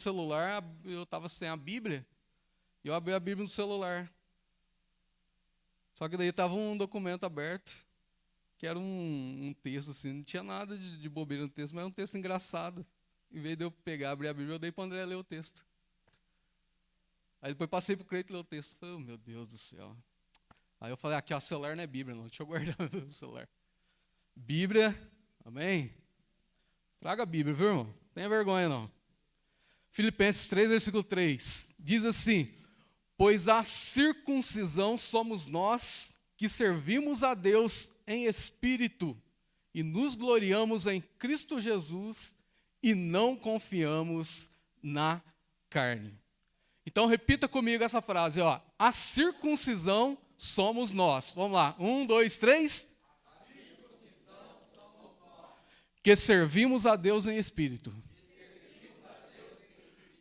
celular, eu estava sem a Bíblia, e eu abri a Bíblia no celular. Só que daí estava um documento aberto, que era um texto, assim, não tinha nada de bobeira no texto, mas era um texto engraçado. Em vez de eu pegar, abrir a Bíblia, eu dei para o André ler o texto. Aí depois passei para o Creito ler o texto. Falei, oh, meu Deus do céu. Aí eu falei, aqui, ó, celular não é Bíblia, não. Deixa eu guardar o celular. Bíblia, amém? Traga a Bíblia, viu, irmão? Não tenha vergonha, não. Filipenses 3, versículo 3. Diz assim, pois a circuncisão somos nós que servimos a Deus em espírito e nos gloriamos em Cristo Jesus e não confiamos na carne. Então repita comigo essa frase, ó. A circuncisão somos nós. Vamos lá. 1, 2, 3. A circuncisão somos nós. Que servimos a Deus em espírito.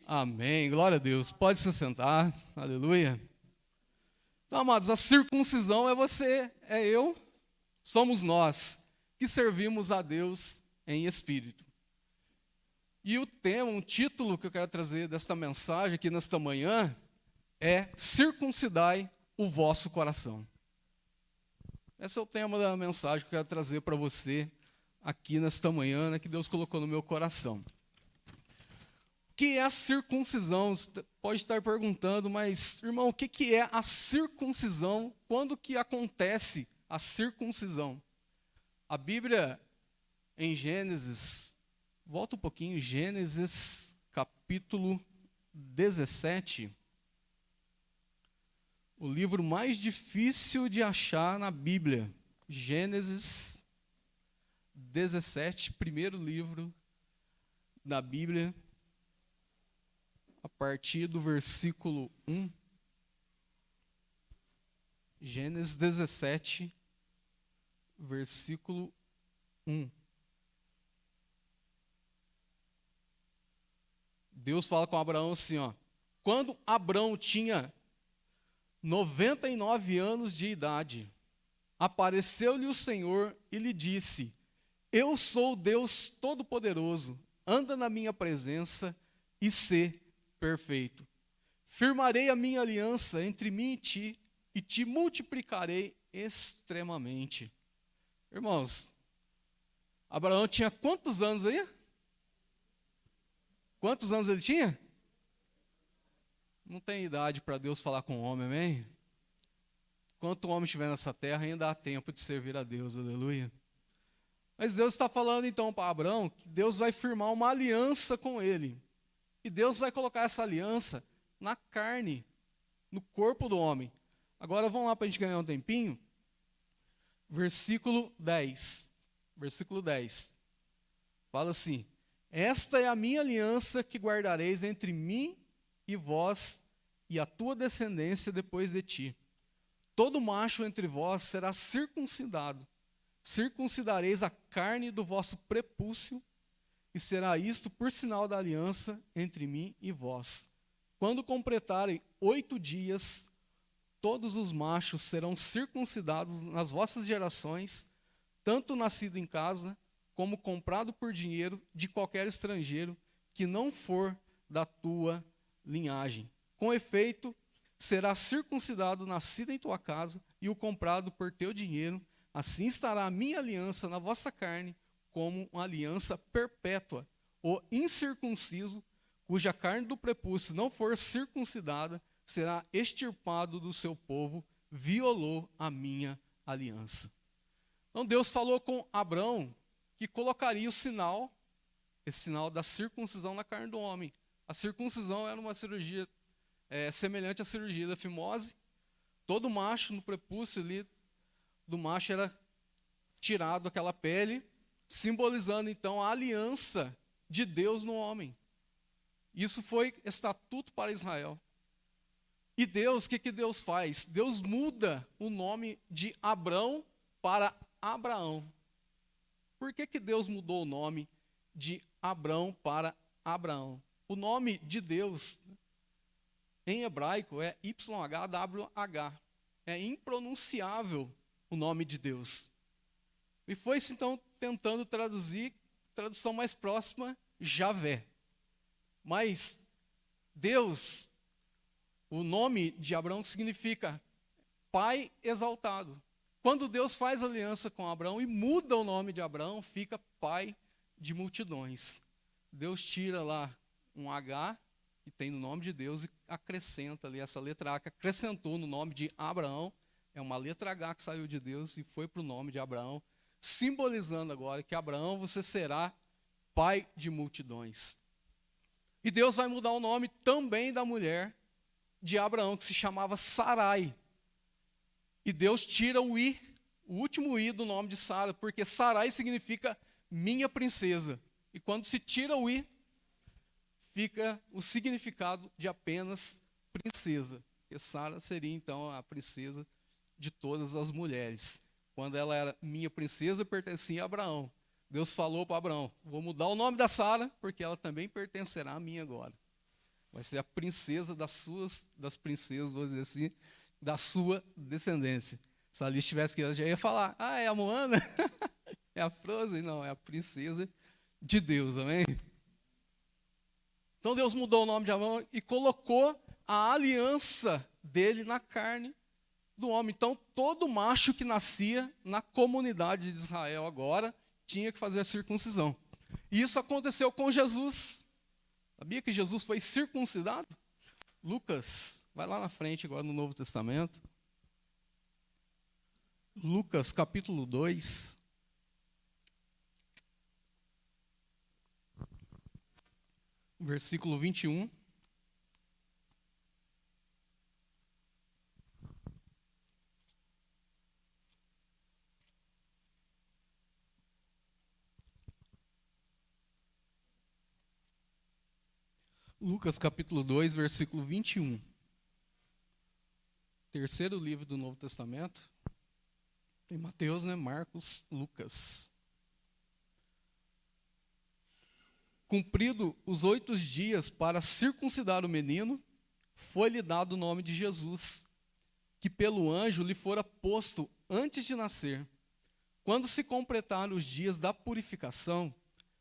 Amém. Glória a Deus. Pode se sentar. Aleluia. Então, amados, a circuncisão é você, é eu, somos nós que servimos a Deus em espírito. E o tema, um título que eu quero trazer desta mensagem aqui nesta manhã é circuncidai o vosso coração. Esse é o tema da mensagem que eu quero trazer para você aqui nesta manhã, né, que Deus colocou no meu coração. O que é a circuncisão? Você pode estar perguntando, mas, irmão, o que é a circuncisão? Quando que acontece a circuncisão? A Bíblia, em Gênesis, volta um pouquinho, Gênesis capítulo 17, o livro mais difícil de achar na Bíblia. Gênesis 17, primeiro livro da Bíblia, a partir do versículo 1. Gênesis 17, versículo 1. Deus fala com Abraão assim, ó. Quando Abraão tinha 99 anos de idade, apareceu-lhe o Senhor e lhe disse, eu sou Deus Todo-Poderoso, anda na minha presença e sê perfeito. Firmarei a minha aliança entre mim e te multiplicarei extremamente. Irmãos, Abraão tinha quantos anos aí? Quantos anos ele tinha? Não tem idade para Deus falar com o homem, amém? Enquanto o homem estiver nessa terra, ainda há tempo de servir a Deus, aleluia. Mas Deus está falando então para Abraão que Deus vai firmar uma aliança com ele. E Deus vai colocar essa aliança na carne, no corpo do homem. Agora vamos lá para a gente ganhar um tempinho. Versículo 10. Versículo 10. Fala assim, esta é a minha aliança que guardareis entre mim e vós e a tua descendência depois de ti. Todo macho entre vós será circuncidado. Circuncidareis a carne do vosso prepúcio, e será isto por sinal da aliança entre mim e vós. Quando completarem 8 dias, todos os machos serão circuncidados nas vossas gerações, tanto nascido em casa, como comprado por dinheiro de qualquer estrangeiro que não for da tua linhagem. Com efeito, será circuncidado nascido em tua casa e o comprado por teu dinheiro. Assim estará a minha aliança na vossa carne, como uma aliança perpétua. O incircunciso, cuja carne do prepúcio não for circuncidada, será extirpado do seu povo, violou a minha aliança. Então Deus falou com Abraão que colocaria o sinal, esse sinal da circuncisão na carne do homem. A circuncisão era uma cirurgia semelhante à cirurgia da fimose. Todo macho no prepúcio ali do macho era tirado aquela pele, simbolizando então a aliança de Deus no homem. Isso foi estatuto para Israel. E Deus, o que Deus faz? Deus muda o nome de Abrão para Abraão. Por que Deus mudou o nome de Abrão para Abraão? O nome de Deus, em hebraico, é YHWH. É impronunciável o nome de Deus. E foi-se então tentando traduzir, tradução mais próxima, Javé. Mas Deus, o nome de Abraão significa pai exaltado. Quando Deus faz aliança com Abraão e muda o nome de Abraão, fica pai de multidões. Deus tira lá um H, que tem no nome de Deus, e acrescenta ali essa letra A, que acrescentou no nome de Abraão. É uma letra H que saiu de Deus e foi para o nome de Abraão, simbolizando agora que Abraão, você será pai de multidões. E Deus vai mudar o nome também da mulher de Abraão, que se chamava Sarai. E Deus tira o I, o último I do nome de Sara, porque Sarai significa minha princesa. E quando se tira o I, fica o significado de apenas princesa. Porque Sara seria então a princesa de todas as mulheres. Quando ela era minha princesa, pertencia a Abraão. Deus falou para Abraão, vou mudar o nome da Sara, porque ela também pertencerá a mim agora. Vai ser a princesa das princesas, vou dizer assim, da sua descendência. Se ali estivesse aqui, ela já ia falar, é a Moana, é a Frozen, não, é a princesa de Deus, amém? Então Deus mudou o nome de Abraão e colocou a aliança dele na carne do homem. Então todo macho que nascia na comunidade de Israel agora tinha que fazer a circuncisão. E isso aconteceu com Jesus. Sabia que Jesus foi circuncidado? Lucas, vai lá na frente agora no Novo Testamento. Lucas capítulo 2. Versículo 21. Lucas capítulo 2, versículo 21. Terceiro livro do Novo Testamento. Tem Mateus, Marcos, Lucas. Cumprido os 8 dias para circuncidar o menino, foi-lhe dado o nome de Jesus, que pelo anjo lhe fora posto antes de nascer. Quando se completaram os dias da purificação,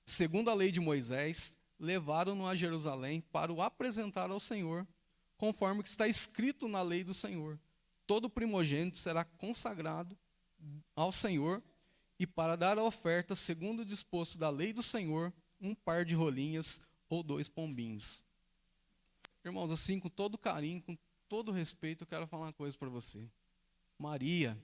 segundo a lei de Moisés, levaram-no a Jerusalém para o apresentar ao Senhor, conforme que está escrito na lei do Senhor. Todo primogênito será consagrado ao Senhor, e para dar a oferta, segundo o disposto da lei do Senhor, um par de rolinhas ou 2 pombinhos. Irmãos, assim, com todo carinho, com todo respeito, eu quero falar uma coisa para você. Maria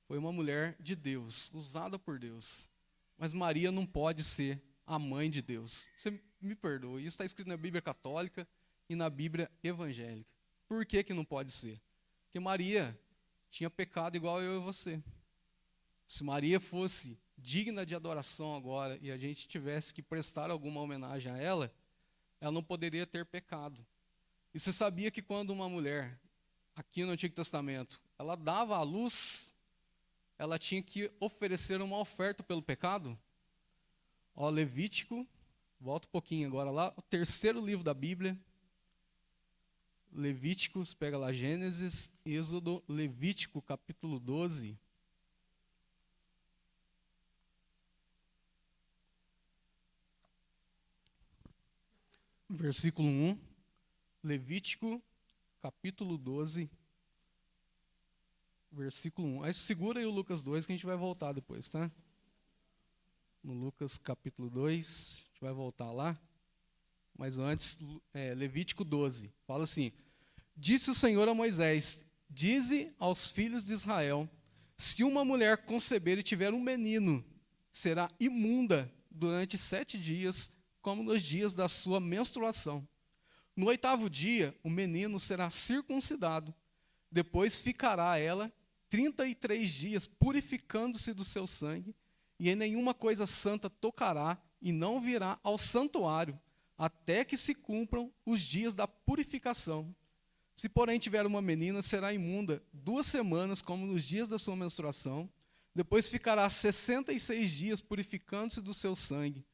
foi uma mulher de Deus, usada por Deus. Mas Maria não pode ser a mãe de Deus. Você me perdoa, isso está escrito na Bíblia católica e na Bíblia evangélica. Por que não pode ser? Porque Maria tinha pecado igual eu e você. Se Maria fosse digna de adoração agora e a gente tivesse que prestar alguma homenagem a ela, ela não poderia ter pecado. E você sabia que quando uma mulher, aqui no Antigo Testamento, ela dava à luz, ela tinha que oferecer uma oferta pelo pecado? Levítico, volta um pouquinho agora lá, o terceiro livro da Bíblia, Levíticos, pega lá Gênesis, Êxodo, Levítico, capítulo 12. Versículo 1, Levítico, capítulo 12, versículo 1. Aí segura aí o Lucas 2 que a gente vai voltar depois, tá? No Lucas capítulo 2, a gente vai voltar lá. Mas antes, Levítico 12, fala assim: disse o Senhor a Moisés, dize aos filhos de Israel, se uma mulher conceber e tiver um menino, será imunda durante 7 dias, como nos dias da sua menstruação. No 8º dia, o menino será circuncidado. Depois ficará ela 33 dias purificando-se do seu sangue, e em nenhuma coisa santa tocará, e não virá ao santuário, até que se cumpram os dias da purificação. Se, porém, tiver uma menina, será imunda 2 semanas, como nos dias da sua menstruação. Depois ficará 66 dias purificando-se do seu sangue.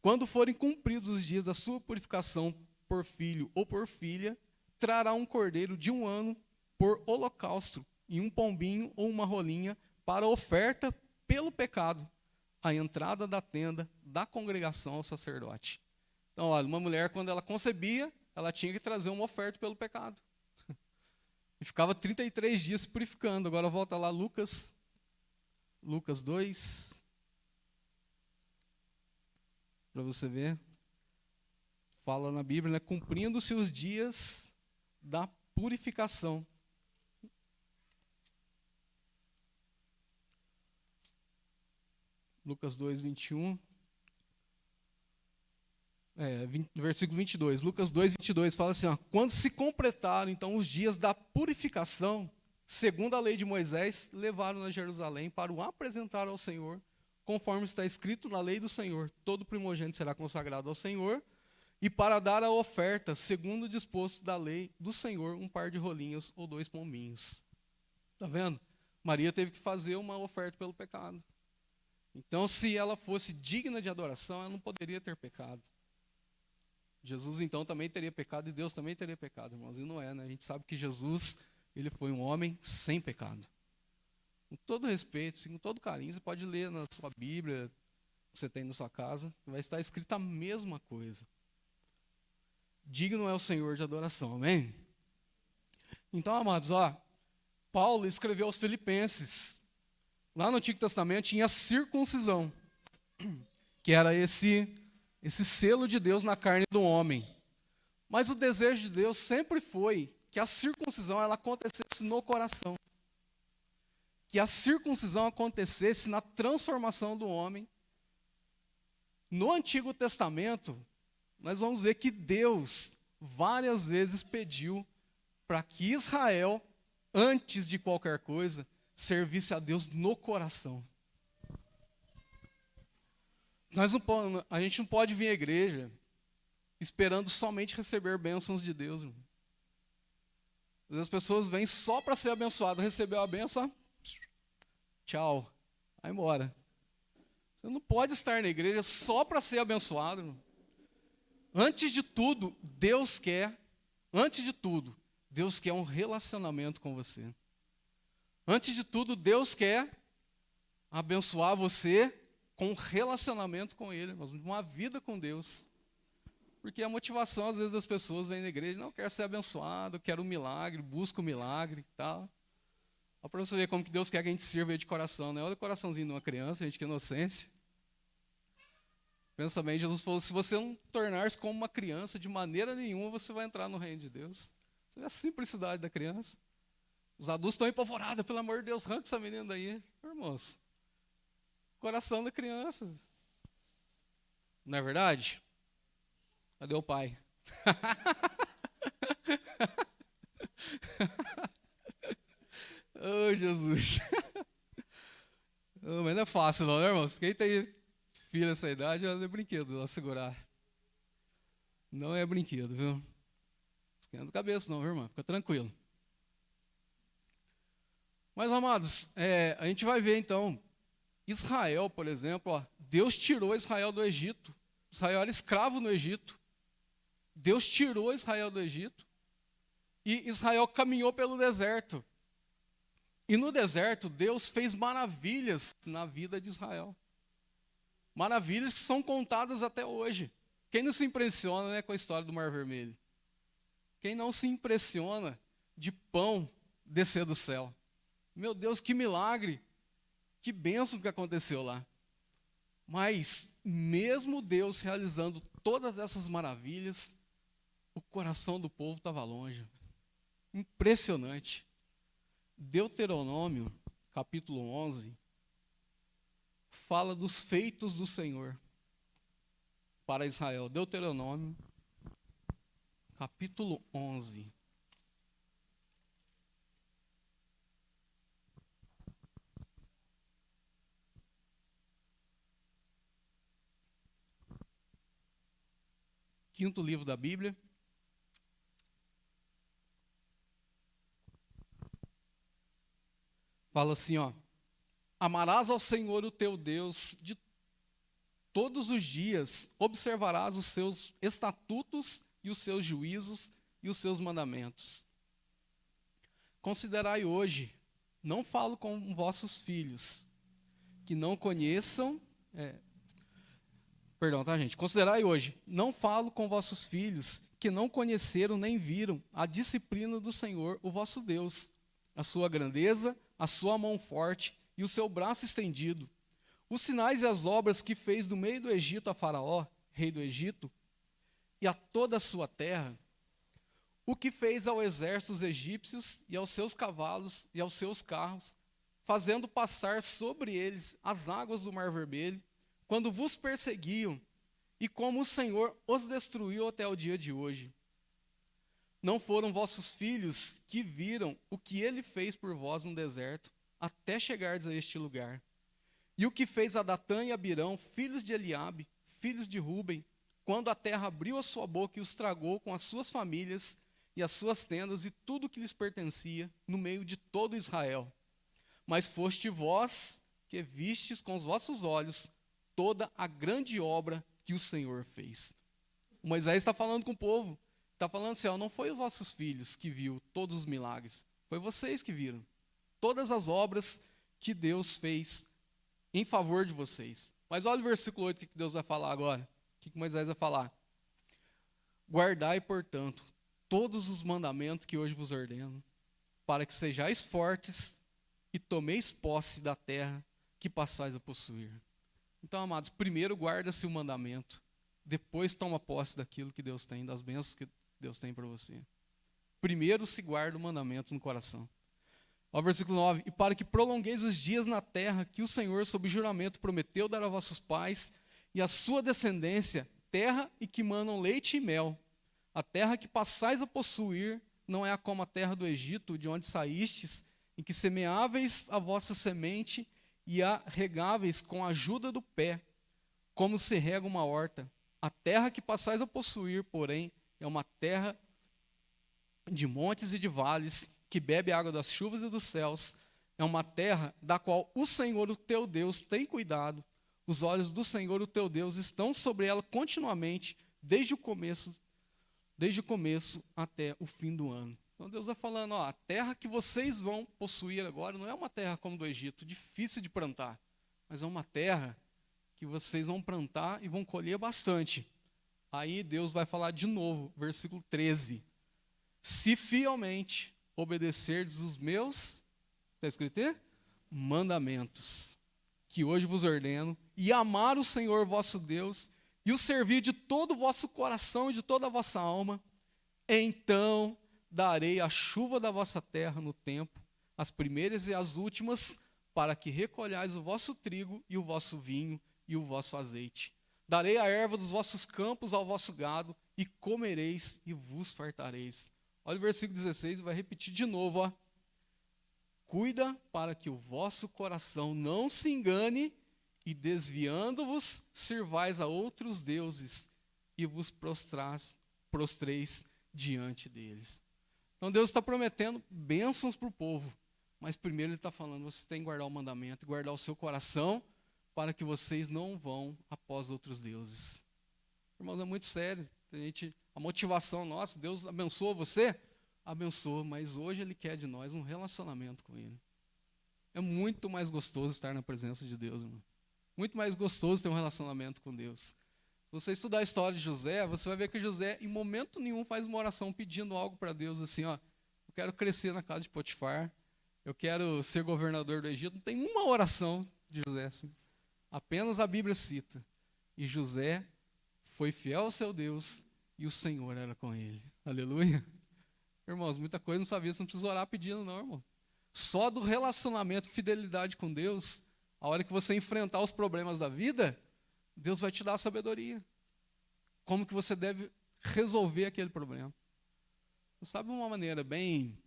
Quando forem cumpridos os dias da sua purificação por filho ou por filha, trará um cordeiro de 1 ano por holocausto, e um pombinho ou uma rolinha para oferta pelo pecado, à entrada da tenda da congregação ao sacerdote. Então, olha, uma mulher, quando ela concebia, ela tinha que trazer uma oferta pelo pecado. E ficava 33 dias se purificando. Agora volta lá, Lucas 2, para você ver. Fala na Bíblia, né? Cumprindo-se os dias da purificação. Lucas 2, 21. Versículo 22. Lucas 2, 22 fala assim, ó, quando se completaram, então, os dias da purificação, segundo a lei de Moisés, levaram-no a Jerusalém para o apresentar ao Senhor, conforme está escrito na lei do Senhor. Todo primogênito será consagrado ao Senhor, e para dar a oferta, segundo o disposto da lei do Senhor, um par de rolinhos ou 2 pombinhos. Está vendo? Maria teve que fazer uma oferta pelo pecado. Então, se ela fosse digna de adoração, ela não poderia ter pecado. Jesus, então, também teria pecado e Deus também teria pecado, irmãos. E não é, né? A gente sabe que Jesus, ele foi um homem sem pecado. Com todo respeito, com todo carinho, você pode ler na sua Bíblia, que você tem na sua casa, vai estar escrita a mesma coisa. Digno é o Senhor de adoração, amém? Então, amados, Paulo escreveu aos Filipenses. Lá no Antigo Testamento tinha a circuncisão, que era esse selo de Deus na carne do homem. Mas o desejo de Deus sempre foi que a circuncisão ela acontecesse no coração. Que a circuncisão acontecesse na transformação do homem. No Antigo Testamento, nós vamos ver que Deus várias vezes pediu para que Israel, antes de qualquer coisa, servisse a Deus no coração. A gente não pode vir à igreja esperando somente receber bênçãos de Deus. Irmão. As pessoas vêm só para ser abençoado, recebeu a bênção, tchau, vai embora. Você não pode estar na igreja só para ser abençoado. Irmão. Antes de tudo, Deus quer um relacionamento com você. Antes de tudo, Deus quer abençoar você com um relacionamento com Ele, uma vida com Deus. Porque a motivação, às vezes, das pessoas vem na igreja, não, quero ser abençoado, quero um milagre, busco um milagre e tal. Olha para você ver como que Deus quer que a gente sirva de coração, né? Olha o coraçãozinho de uma criança, gente, que inocência. Pensa bem, Jesus falou, se você não tornar-se como uma criança, de maneira nenhuma você vai entrar no reino de Deus. Você vê a simplicidade da criança. Os adultos estão empolvorados, pelo amor de Deus, arranca essa menina daí. Irmãos, coração da criança. Não é verdade? Cadê o pai? Oh, Jesus. Oh, mas não é fácil não, né, irmãos? Quem tem filho nessa idade, não é brinquedo lá segurar. Não é brinquedo, viu? Esquenta a cabeça não, viu, irmão? Fica tranquilo. Mas, amados, a gente vai ver, então, Israel, por exemplo, Deus tirou Israel do Egito. Israel era escravo no Egito. Deus tirou Israel do Egito. E Israel caminhou pelo deserto. E no deserto, Deus fez maravilhas na vida de Israel. Maravilhas que são contadas até hoje. Quem não se impressiona, né, com a história do Mar Vermelho? Quem não se impressiona de pão descer do céu? Meu Deus, que milagre, que bênção que aconteceu lá. Mas, mesmo Deus realizando todas essas maravilhas, o coração do povo estava longe. Impressionante. Deuteronômio, capítulo 11, fala dos feitos do Senhor para Israel. Deuteronômio, capítulo 11. Quinto livro da Bíblia. Fala assim, amarás ao Senhor o teu Deus de todos os dias, observarás os seus estatutos e os seus juízos e os seus mandamentos. Considerai hoje, não falo com vossos filhos, que não conheçam... Considerai hoje, não falo com vossos filhos, porque não conheceram nem viram a disciplina do Senhor, o vosso Deus, a sua grandeza, a sua mão forte e o seu braço estendido, os sinais e as obras que fez no meio do Egito a Faraó, rei do Egito, e a toda a sua terra, o que fez ao exército dos egípcios e aos seus cavalos e aos seus carros, fazendo passar sobre eles as águas do Mar Vermelho, quando vos perseguiam, e como o Senhor os destruiu até o dia de hoje. Não foram vossos filhos que viram o que ele fez por vós no deserto, até chegardes a este lugar. E o que fez a Datã e Abirão, filhos de Eliabe, filhos de Ruben, quando a terra abriu a sua boca e os tragou com as suas famílias e as suas tendas e tudo que lhes pertencia, no meio de todo Israel. Mas foste vós que vistes com os vossos olhos toda a grande obra que o Senhor fez. O Moisés está falando com o povo, está falando assim, ó, não foi os vossos filhos que viu todos os milagres, foi vocês que viram todas as obras que Deus fez em favor de vocês. Mas olha o versículo 8, o que Deus vai falar agora, o que Moisés vai falar. Guardai, portanto, todos os mandamentos que hoje vos ordeno, para que sejais fortes e tomeis posse da terra que passais a possuir. Então, amados, primeiro guarda-se o mandamento, depois toma posse daquilo que Deus tem, das bênçãos que Deus tem para você. Primeiro se guarda o mandamento no coração. Ó, versículo 9, e para que prolongueis os dias na terra que o Senhor, sob juramento, prometeu dar a vossos pais e à sua descendência, terra e que manam leite e mel. A terra que passais a possuir não é como a terra do Egito, de onde saístes, em que semeáveis a vossa semente e a regáveis com a ajuda do pé, como se rega uma horta. A terra que passais a possuir, porém, é uma terra de montes e de vales, que bebe a água das chuvas e dos céus. É uma terra da qual o Senhor, o teu Deus, tem cuidado. Os olhos do Senhor, o teu Deus, estão sobre ela continuamente, desde o começo até o fim do ano. Então Deus vai falando, ó, a terra que vocês vão possuir agora não é uma terra como do Egito, difícil de plantar, mas é uma terra que vocês vão plantar e vão colher bastante. Aí Deus vai falar de novo, versículo 13. Se fielmente obedecerdes os meus, está escrito aí? Mandamentos, que hoje vos ordeno, e amar o Senhor vosso Deus, e o servir de todo o vosso coração e de toda a vossa alma, então darei a chuva da vossa terra no tempo, as primeiras e as últimas, para que recolhais o vosso trigo e o vosso vinho e o vosso azeite. Darei a erva dos vossos campos ao vosso gado, e comereis e vos fartareis. Olha o versículo 16, vai repetir de novo, ó. Cuida para que o vosso coração não se engane, e desviando-vos, sirvais a outros deuses, e vos prostreis diante deles. Então Deus está prometendo bênçãos para o povo, mas primeiro Ele está falando, você tem que guardar o mandamento, guardar o seu coração, para que vocês não vão após outros deuses. Irmãos, é muito sério. A motivação nossa, Deus abençoa você? Abençoa, mas hoje Ele quer de nós um relacionamento com Ele. É muito mais gostoso estar na presença de Deus, irmão. Muito mais gostoso ter um relacionamento com Deus. Se você estudar a história de José, você vai ver que José, em momento nenhum, faz uma oração pedindo algo para Deus, assim, ó, eu quero crescer na casa de Potifar, eu quero ser governador do Egito. Não tem uma oração de José assim. Apenas a Bíblia cita. E José foi fiel ao seu Deus e o Senhor era com ele. Aleluia. Irmãos, muita coisa não sabia, você não precisa orar pedindo não, irmão. Só do relacionamento, fidelidade com Deus, a hora que você enfrentar os problemas da vida, Deus vai te dar a sabedoria. Como que você deve resolver aquele problema. Você sabe uma maneira bem...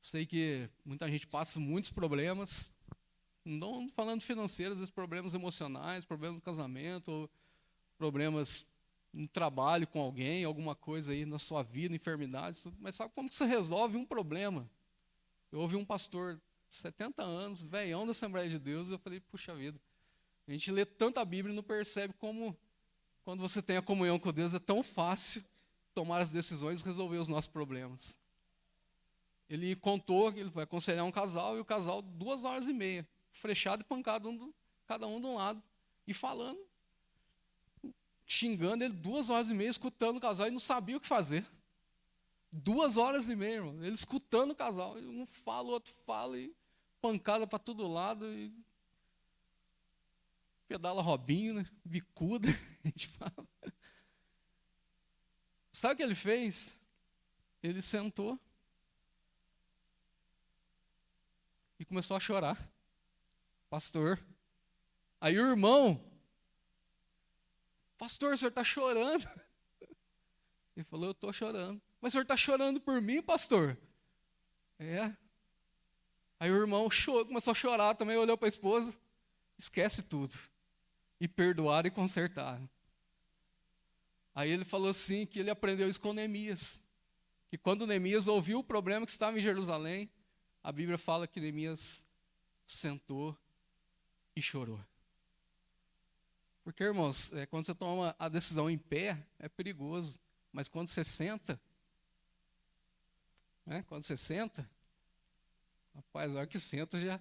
Sei que muita gente passa muitos problemas, não falando financeiros, às vezes problemas emocionais, problemas no casamento, ou problemas no trabalho com alguém, alguma coisa aí na sua vida, enfermidades. Mas sabe como que você resolve um problema? Eu ouvi um pastor de 70 anos, velhão da Assembleia de Deus, e eu falei, puxa vida, a gente lê tanta Bíblia e não percebe como, quando você tem a comunhão com Deus, é tão fácil tomar as decisões e resolver os nossos problemas. Ele contou que ele vai aconselhar um casal, e o casal 2 horas e meia, frechado e pancado, cada um de um lado, e falando. xingando ele 2 horas e meia, escutando o casal, e não sabia o que fazer. 2 horas e meia, irmão, ele escutando o casal. Um fala, o outro fala, e pancada para todo lado, e pedala Robinho, né? Bicuda, a gente fala. Sabe o que ele fez? Ele sentou e começou a chorar. Pastor. Aí o irmão, pastor, o senhor está chorando? Ele falou, eu estou chorando. Mas o senhor está chorando por mim, pastor? É. Aí o irmão começou a chorar também, olhou para a esposa, esquece tudo. E perdoaram e consertaram. Aí ele falou assim, que ele aprendeu isso com Neemias. Que quando Neemias ouviu o problema que estava em Jerusalém, a Bíblia fala que Neemias sentou e chorou. Porque, irmãos, quando você toma a decisão em pé, é perigoso. Mas quando você senta, rapaz, a hora que senta já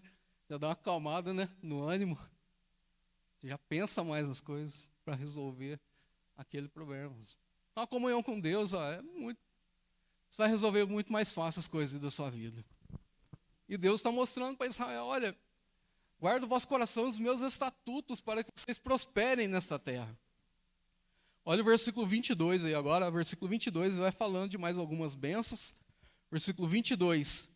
dá uma acalmada, né, no ânimo. Já pensa mais nas coisas para resolver aquele problema. Então, a comunhão com Deus, você vai resolver muito mais fácil as coisas da sua vida. E Deus está mostrando para Israel, olha, guarda o vosso coração os meus estatutos para que vocês prosperem nesta terra. Olha o versículo 22 aí agora, versículo 22 vai falando de mais algumas bênçãos. Versículo 22.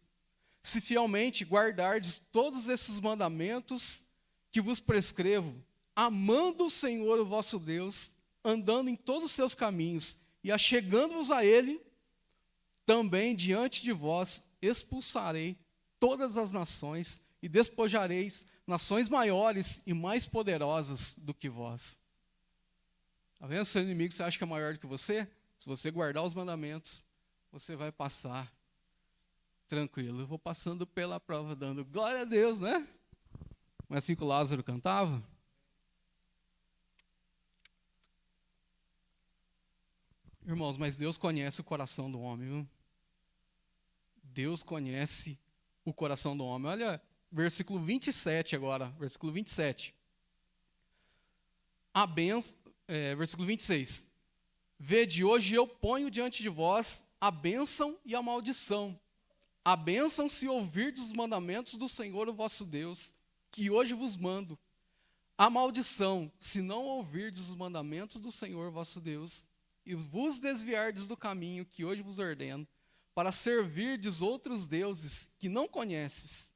Se fielmente guardardes todos esses mandamentos que vos prescrevo, amando o Senhor, o vosso Deus, andando em todos os seus caminhos e achegando-vos a Ele, também diante de vós expulsarei todas as nações e despojareis nações maiores e mais poderosas do que vós. Está vendo? Seu inimigo, você acha que é maior do que você? Se você guardar os mandamentos, você vai passar tranquilo. Eu vou passando pela prova, dando glória a Deus, né? Não é assim que o Lázaro cantava? Irmãos, mas Deus conhece o coração do homem, viu? Deus conhece o coração do homem. Olha, versículo 27 agora, versículo 27. Versículo 26. Vede, hoje eu ponho diante de vós a bênção e a maldição. A bênção se ouvirdes os mandamentos do Senhor, o vosso Deus, que hoje vos mando. A maldição, se não ouvirdes os mandamentos do Senhor, vosso Deus, e vos desviardes do caminho que hoje vos ordeno, para servirdes outros deuses que não conheces.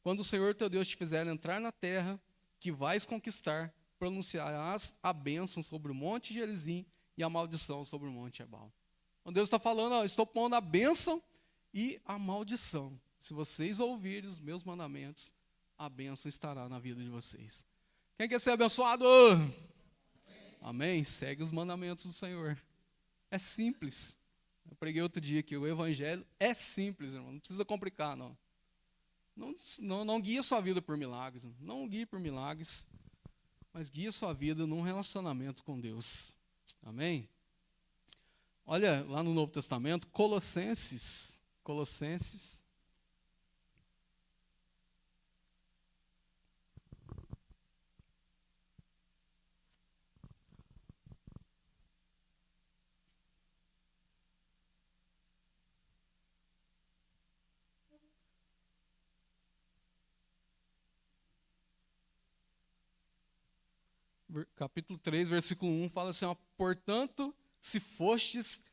Quando o Senhor teu Deus te fizer entrar na terra que vais conquistar, pronunciarás a bênção sobre o monte Gerizim e a maldição sobre o monte Ebal. Então Deus está falando, estou pondo a bênção e a maldição. Se vocês ouvirem os meus mandamentos, a bênção estará na vida de vocês. Quem quer ser abençoado? Amém? Segue os mandamentos do Senhor. É simples. Eu preguei outro dia que o evangelho é simples, irmão. Não precisa complicar, não. Não guia sua vida por milagres. Não guie por milagres, mas guia sua vida num relacionamento com Deus. Amém? Olha lá no Novo Testamento, Colossenses. Capítulo 3, versículo 1, fala assim, portanto, se fostes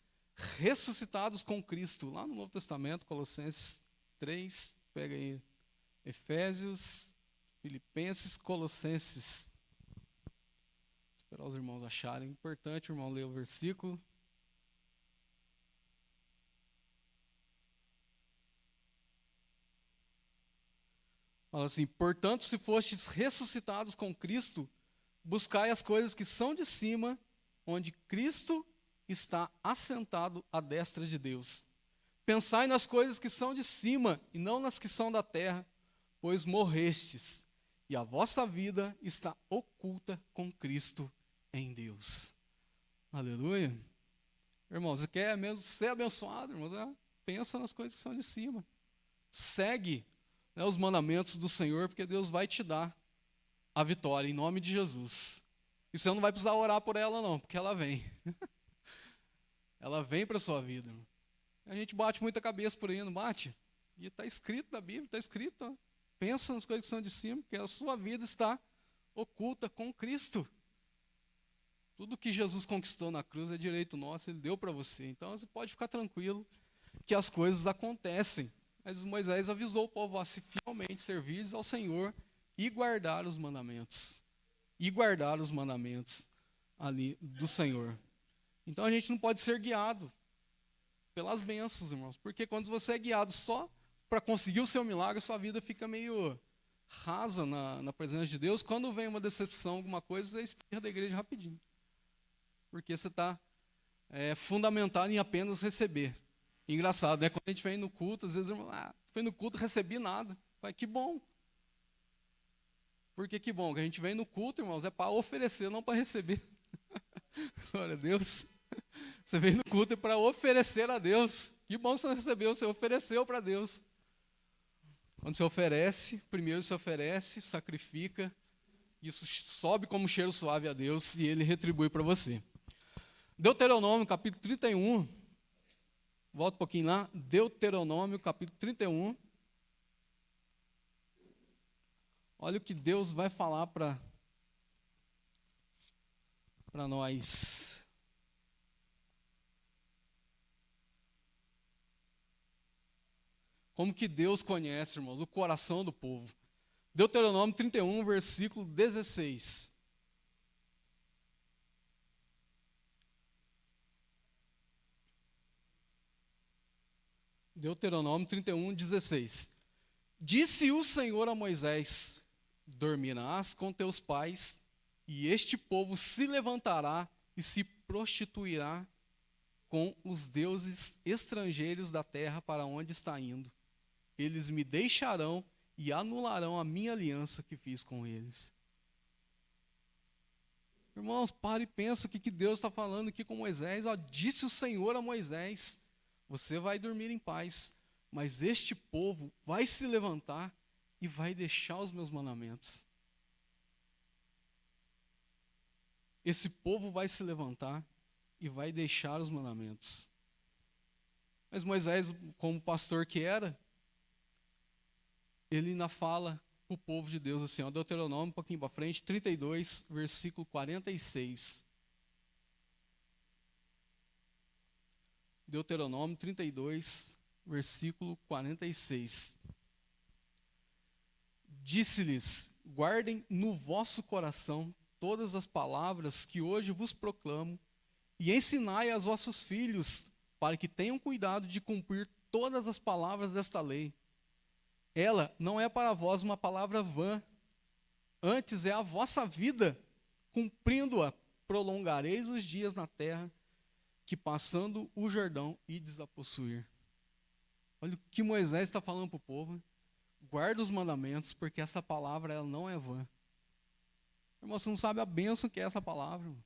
ressuscitados com Cristo, lá no Novo Testamento, Colossenses 3, pega aí, Efésios, Filipenses, Colossenses. Esperar os irmãos acharem. É importante o irmão ler o versículo. Fala assim, portanto, se fostes ressuscitados com Cristo, buscai as coisas que são de cima, onde Cristo está assentado à destra de Deus. Pensai nas coisas que são de cima e não nas que são da terra, pois morrestes, e a vossa vida está oculta com Cristo em Deus. Aleluia. Irmãos, você quer mesmo ser abençoado, irmãos? Pensa nas coisas que são de cima. Segue, né, os mandamentos do Senhor, porque Deus vai te dar a vitória, em nome de Jesus. E você não vai precisar orar por ela não, porque ela vem. Ela vem para a sua vida. Irmão. A gente bate muita cabeça por aí, não bate? E está escrito na Bíblia, está escrito. Ó. Pensa nas coisas que são de cima, porque a sua vida está oculta com Cristo. Tudo que Jesus conquistou na cruz é direito nosso, Ele deu para você. Então você pode ficar tranquilo que as coisas acontecem. Mas Moisés avisou o povo a se fielmente servir ao Senhor e guardar os mandamentos. E guardar os mandamentos ali do Senhor. Então a gente não pode ser guiado pelas bênçãos, irmãos. Porque quando você é guiado só para conseguir o seu milagre, a sua vida fica meio rasa na presença de Deus. Quando vem uma decepção, alguma coisa, você espirra da igreja rapidinho. Porque você está fundamentado em apenas receber. Engraçado, né? Quando a gente vem no culto, às vezes, irmão, foi no culto, recebi nada. Mas que bom. Porque que bom, que a gente vem no culto, irmãos, é para oferecer, não para receber. Glória a Deus. Você vem no culto é para oferecer a Deus. Que bom que você recebeu, você ofereceu para Deus. Quando você oferece, primeiro você oferece, sacrifica, isso sobe como cheiro suave a Deus e Ele retribui para você. Deuteronômio, capítulo 31. Volta um pouquinho lá. Deuteronômio, capítulo 31. Olha o que Deus vai falar para nós. Como que Deus conhece, irmãos, o coração do povo. Deuteronômio 31, versículo 16. Deuteronômio 31, 16. Disse o Senhor a Moisés: dormirás com teus pais, e este povo se levantará e se prostituirá com os deuses estrangeiros da terra para onde está indo. Eles me deixarão e anularão a minha aliança que fiz com eles. Irmãos, para e pensa o que Deus está falando aqui com Moisés. Ó, disse o Senhor a Moisés: você vai dormir em paz, mas este povo vai se levantar e vai deixar os meus mandamentos. Esse povo vai se levantar e vai deixar os mandamentos. Mas Moisés, como pastor que era, ele ainda fala para o povo de Deus assim, ó, Deuteronômio, um pouquinho para frente, 32, versículo 46. Deuteronômio 32, versículo 46. Disse-lhes: guardem no vosso coração todas as palavras que hoje vos proclamo, e ensinai aos vossos filhos, para que tenham cuidado de cumprir todas as palavras desta lei. Ela não é para vós uma palavra vã, antes é a vossa vida, cumprindo-a, prolongareis os dias na terra, que passando o Jordão ides a possuir. Olha o que Moisés está falando para o povo. Guarda os mandamentos, porque essa palavra ela não é vã. Irmão, você não sabe a bênção que é essa palavra. Irmão.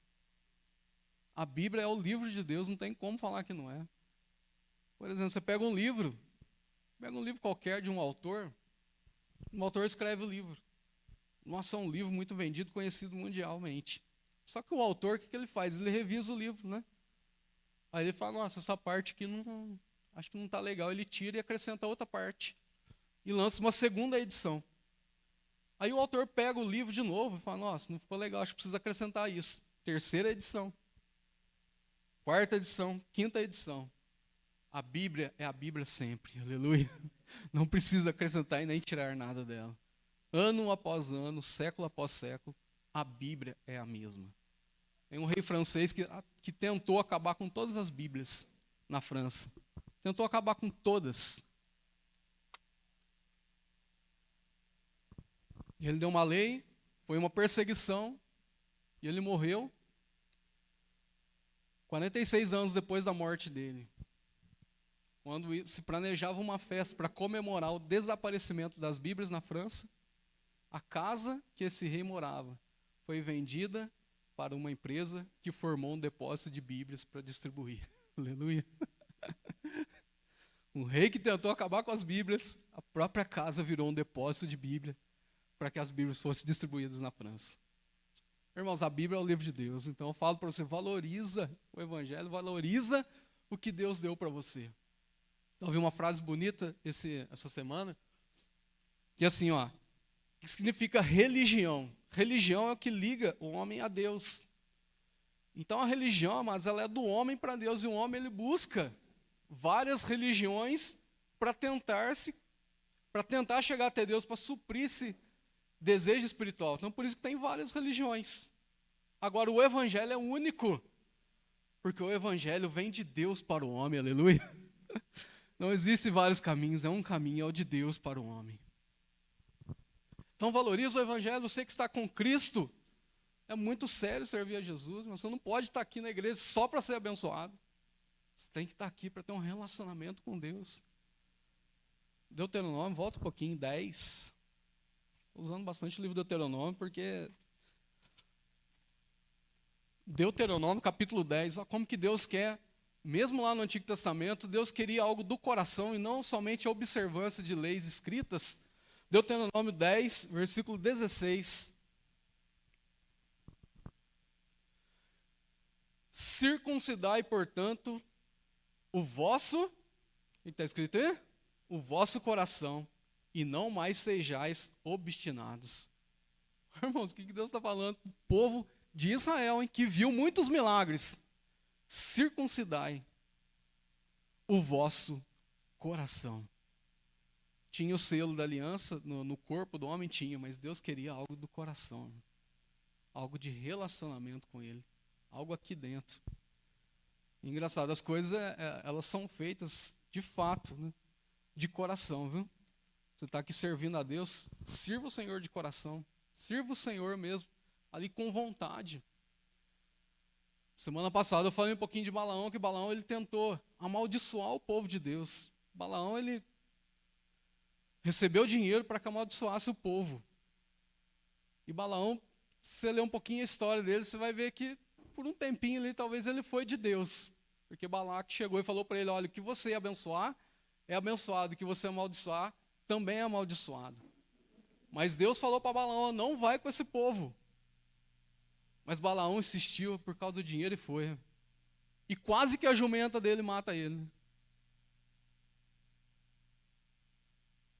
A Bíblia é o livro de Deus, não tem como falar que não é. Por exemplo, você pega um livro qualquer de um autor escreve o livro. Nossa, é um livro muito vendido, conhecido mundialmente. Só que o autor, o que ele faz? Ele revisa o livro, né? Aí ele fala, nossa, essa parte aqui acho que não está legal. Ele tira e acrescenta outra parte. E lança uma segunda edição. Aí o autor pega o livro de novo e fala, nossa, não ficou legal, acho que precisa acrescentar isso. Terceira edição. Quarta edição, quinta edição. A Bíblia é a Bíblia sempre, aleluia. Não precisa acrescentar e nem tirar nada dela. Ano após ano, século após século, a Bíblia é a mesma. Tem um rei francês que tentou acabar com todas as Bíblias na França. Tentou acabar com todas. Ele deu uma lei, foi uma perseguição, e ele morreu 46 anos depois da morte dele. Quando se planejava uma festa para comemorar o desaparecimento das Bíblias na França, a casa que esse rei morava foi vendida para uma empresa que formou um depósito de Bíblias para distribuir. Aleluia. Um rei que tentou acabar com as Bíblias, a própria casa virou um depósito de Bíblia para que as Bíblias fossem distribuídas na França. Irmãos, a Bíblia é o livro de Deus, então eu falo para você, valoriza o Evangelho, valoriza o que Deus deu para você. Eu ouvi uma frase bonita essa semana, que é assim, ó, que significa religião. Religião é o que liga o homem a Deus. Então a religião, mas ela é do homem para Deus, e o homem ele busca várias religiões para tentar chegar até Deus, para suprir esse desejo espiritual. Então por isso que tem várias religiões. Agora o Evangelho é único, porque o Evangelho vem de Deus para o homem, aleluia. Não existem vários caminhos, é um caminho, é o de Deus para o homem. Então valoriza o Evangelho, você que está com Cristo. É muito sério servir a Jesus, mas você não pode estar aqui na igreja só para ser abençoado. Você tem que estar aqui para ter um relacionamento com Deus. Deuteronômio, volta um pouquinho, 10. Estou usando bastante o livro Deuteronômio, porque Deuteronômio, capítulo 10, olha como que Deus quer, mesmo lá no Antigo Testamento, Deus queria algo do coração e não somente a observância de leis escritas. Deuteronômio 10, versículo 16. Circuncidai, portanto, o vosso, o que está escrito aí? O vosso coração, e não mais sejais obstinados. Irmãos, o que Deus está falando? O povo de Israel, hein, que viu muitos milagres. Circuncidai o vosso coração. Tinha o selo da aliança no corpo do homem, tinha, mas Deus queria algo do coração. Algo de relacionamento com Ele. Algo aqui dentro. Engraçado, as coisas, elas são feitas de fato, né? De coração, viu? Você está aqui servindo a Deus, sirva o Senhor de coração. Sirva o Senhor mesmo, ali com vontade. Semana passada eu falei um pouquinho de Balaão, que Balaão ele tentou amaldiçoar o povo de Deus. Balaão ele recebeu dinheiro para que amaldiçoasse o povo. E Balaão, se você ler um pouquinho a história dele, você vai ver que por um tempinho ali, talvez ele foi de Deus. Porque Balaque chegou e falou para ele, olha, o que você abençoar é abençoado, o que você amaldiçoar também é amaldiçoado. Mas Deus falou para Balaão, não vai com esse povo. Mas Balaão insistiu por causa do dinheiro e foi. E quase que a jumenta dele mata ele.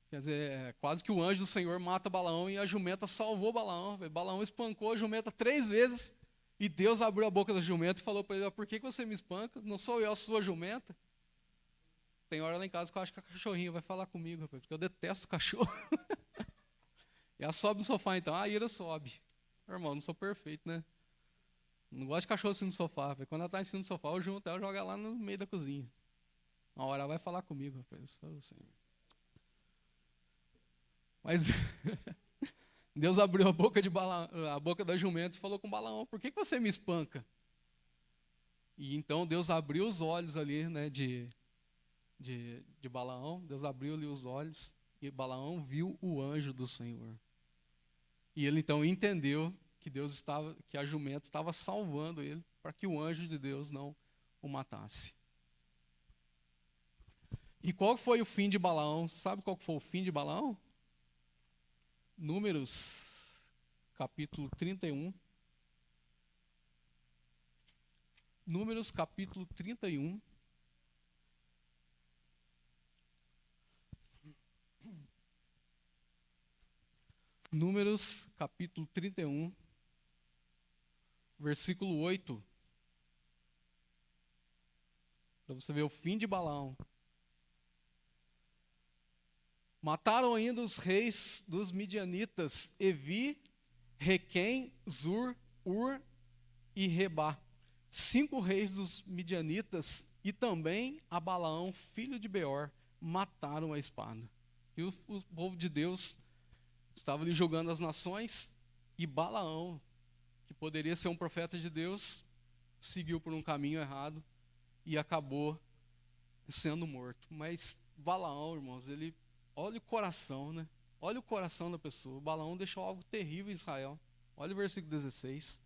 Quer dizer, quase que o anjo do Senhor mata Balaão e a jumenta salvou Balaão. Balaão espancou a jumenta 3 vezes e Deus abriu a boca da jumenta e falou para ele, por que você me espanca? Não sou eu a sua jumenta? Tem hora lá em casa que eu acho que a cachorrinha vai falar comigo, rapaz, porque eu detesto cachorro. E ela sobe no sofá então, a Ira sobe. Irmão, não sou perfeito, né? Não gosto de cachorro assim no sofá. Rapaz. Quando ela está em cima do sofá, eu junto ela e jogo ela lá no meio da cozinha. Uma hora ela vai falar comigo, rapaz. Assim. Mas Deus abriu a boca, a boca da jumenta e falou com Balaão, por que você me espanca? E então Deus abriu os olhos ali, né, de Balaão. Deus abriu-lhe os olhos e Balaão viu o anjo do Senhor. E ele então entendeu que a jumenta estava salvando ele para que o anjo de Deus não o matasse. E qual foi o fim de Balaão? Sabe qual foi o fim de Balaão? Números, capítulo 31. Números, capítulo 31. Números, capítulo 31, versículo 8. Para você ver o fim de Balaão. Mataram ainda os reis dos midianitas, Evi, Requém, Zur, Ur e Rebá. 5 reis dos midianitas e também a Balaão, filho de Beor, mataram a espada. E o povo de Deus estava ali julgando as nações e Balaão, que poderia ser um profeta de Deus, seguiu por um caminho errado e acabou sendo morto. Mas Balaão, irmãos, olha o coração, né? Olha o coração da pessoa. Balaão deixou algo terrível em Israel. Olha o versículo 16.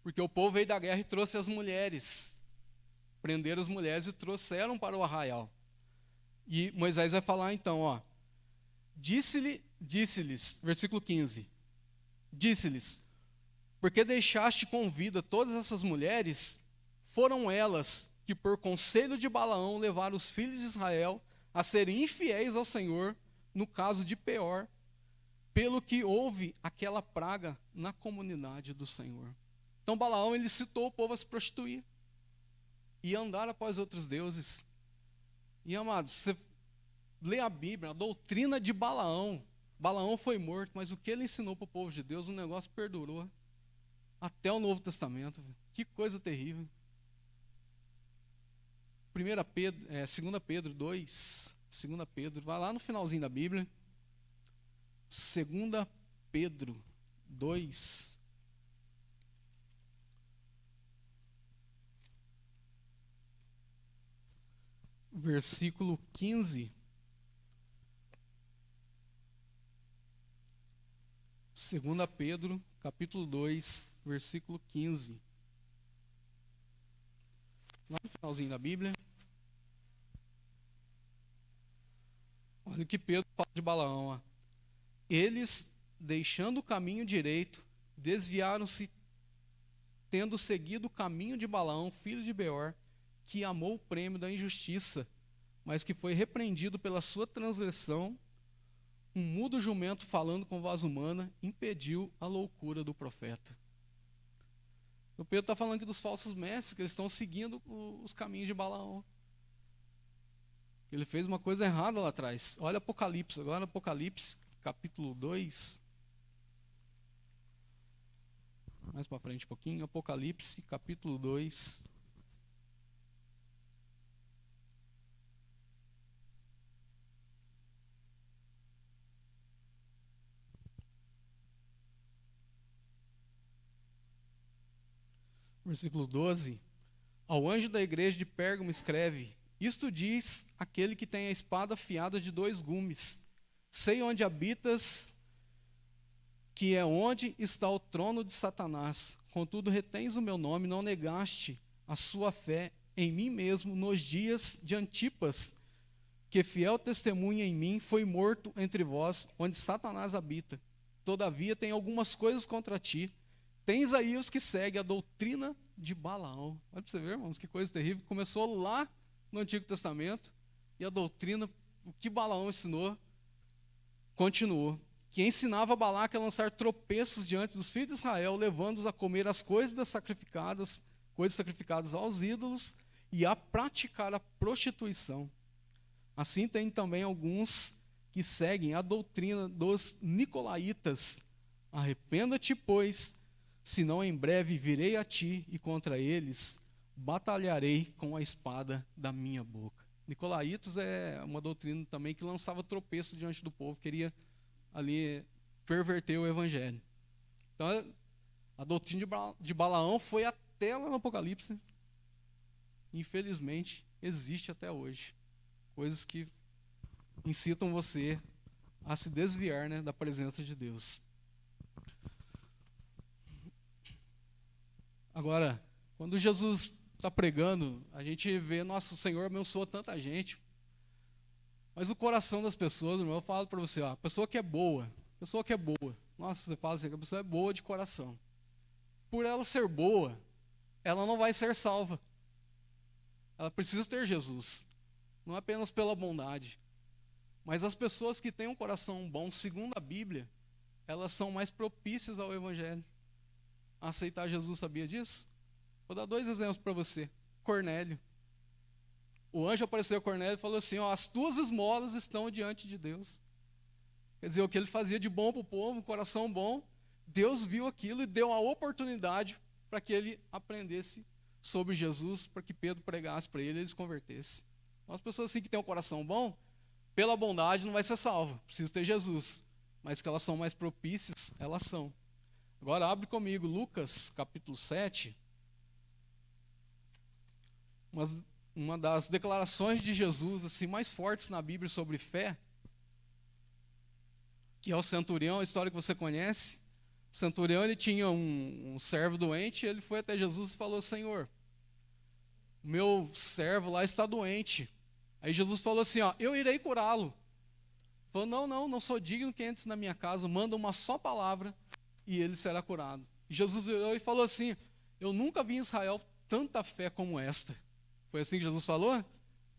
Porque o povo veio da guerra e trouxe as mulheres. Prenderam as mulheres e trouxeram para o arraial. E Moisés vai falar então, ó. Disse-lhes, versículo 15. Disse-lhes, Porque deixaste com vida todas essas mulheres, foram elas que por conselho de Balaão levaram os filhos de Israel a serem infiéis ao Senhor, no caso de Peor, pelo que houve aquela praga na comunidade do Senhor. Então Balaão, ele citou o povo a se prostituir e andar após outros deuses. E amados, você lê a Bíblia, a doutrina de Balaão. Balaão foi morto, mas o que ele ensinou para o povo de Deus, o negócio perdurou até o Novo Testamento. Que coisa terrível. 2 Pedro 2, 2 Pedro, vai lá no finalzinho da Bíblia. 2 Pedro 2, versículo 15. 2 Pedro, capítulo 2, versículo 15. Lá no finalzinho da Bíblia. Olha o que Pedro fala de Balaão. Ó. Eles, deixando o caminho direito, desviaram-se, tendo seguido o caminho de Balaão, filho de Beor, que amou o prêmio da injustiça, mas que foi repreendido pela sua transgressão. Um mudo jumento falando com voz humana impediu a loucura do profeta. O Pedro está falando aqui dos falsos mestres, que eles estão seguindo os caminhos de Balaão. Ele fez uma coisa errada lá atrás. Olha Apocalipse, agora Apocalipse, capítulo 2. Mais para frente um pouquinho, Apocalipse, capítulo 2. Versículo 12. Ao anjo da igreja de Pérgamo escreve: isto diz aquele que tem a espada afiada de 2 gumes. Sei onde habitas, que é onde está o trono de Satanás. Contudo, retens o meu nome, não negaste a sua fé em mim mesmo nos dias de Antipas, que fiel testemunha em mim, foi morto entre vós, onde Satanás habita. Todavia, tem algumas coisas contra ti. Tens aí os que seguem a doutrina de Balaão. Olha para você ver, irmãos, que coisa terrível. Começou lá no Antigo Testamento, e a doutrina, o que Balaão ensinou, continuou. Que ensinava Balaque a lançar tropeços diante dos filhos de Israel, levando-os a comer as coisas sacrificadas aos ídolos, e a praticar a prostituição. Assim tem também alguns que seguem a doutrina dos nicolaítas. Arrependa-te, pois, senão em breve virei a ti, e contra eles batalharei com a espada da minha boca. Nicolaítas é uma doutrina também que lançava tropeço diante do povo, queria ali perverter o evangelho. Então, a doutrina de Balaão foi até lá no Apocalipse. Infelizmente, existe até hoje. Coisas que incitam você a se desviar, né, da presença de Deus. Agora, quando Jesus está pregando, a gente vê, nossa, o Senhor abençoou tanta gente. Mas o coração das pessoas, irmão, eu falo para você, ó, a pessoa que é boa, nossa, você fala assim, a pessoa é boa de coração. Por ela ser boa, ela não vai ser salva. Ela precisa ter Jesus, não apenas pela bondade. Mas as pessoas que têm um coração bom, segundo a Bíblia, elas são mais propícias ao Evangelho. A aceitar Jesus, sabia disso? Vou dar 2 exemplos para você. Cornélio. O anjo apareceu a Cornélio e falou assim, ó, as tuas esmolas estão diante de Deus. Quer dizer, o que ele fazia de bom para o povo, um coração bom, Deus viu aquilo e deu a oportunidade para que ele aprendesse sobre Jesus, para que Pedro pregasse para ele e ele se convertesse. Então, as pessoas assim que têm um coração bom, pela bondade não vai ser salvo, precisa ter Jesus. Mas que elas são mais propícias, elas são. Agora abre comigo Lucas capítulo 7. Uma das declarações de Jesus assim, mais fortes na Bíblia sobre fé, que é o centurião, a história que você conhece. O centurião, ele tinha um servo doente, e ele foi até Jesus e falou, Senhor, meu servo lá está doente. Aí Jesus falou assim, ó, eu irei curá-lo. Falou, não sou digno que entres na minha casa, manda uma só palavra e ele será curado. Jesus virou e falou assim: eu nunca vi em Israel tanta fé como esta. Foi assim que Jesus falou?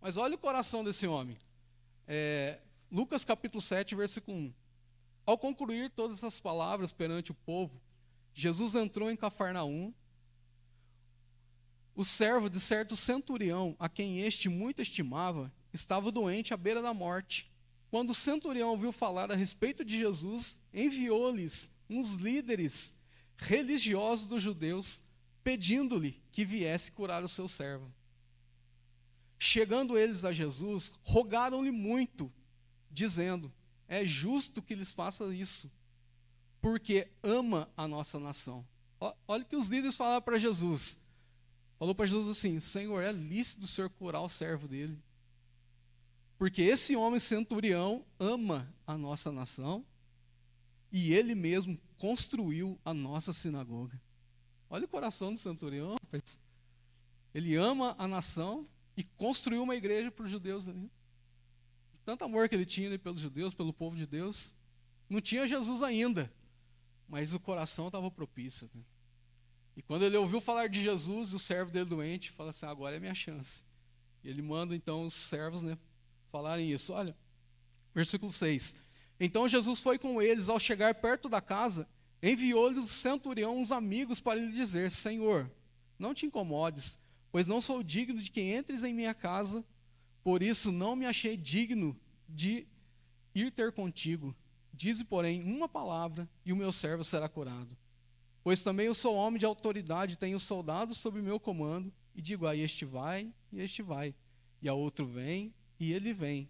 Mas olha o coração desse homem. Lucas capítulo 7, versículo 1. Ao concluir todas essas palavras perante o povo, Jesus entrou em Cafarnaum. O servo de certo centurião, a quem este muito estimava, estava doente à beira da morte. Quando o centurião ouviu falar a respeito de Jesus, enviou-lhes uns líderes religiosos dos judeus, pedindo-lhe que viesse curar o seu servo. Chegando eles a Jesus, rogaram-lhe muito, dizendo: é justo que lhes faça isso, porque ama a nossa nação. Olha o que os líderes falaram para Jesus. Falou para Jesus assim: Senhor, é lícito o Senhor curar o servo dele, porque esse homem centurião ama a nossa nação e ele mesmo construiu a nossa sinagoga. Olha o coração do centurião, rapaz. Ele ama a nação e construiu uma igreja para os judeus ali. Tanto amor que ele tinha ali pelos judeus, pelo povo de Deus. Não tinha Jesus ainda, mas o coração estava propício. E quando ele ouviu falar de Jesus, o servo dele doente, fala assim: agora é minha chance. E ele manda então os servos, falarem isso. Olha, versículo 6. Então Jesus foi com eles. Ao chegar perto da casa, enviou-lhes o centurião uns amigos para lhe dizer: Senhor, não te incomodes, pois não sou digno de que entres em minha casa, por isso não me achei digno de ir ter contigo. Dize, porém, uma palavra, e o meu servo será curado. Pois também eu sou homem de autoridade, tenho soldados sob meu comando, e digo: a este vai, e este vai, e a outro vem, e ele vem.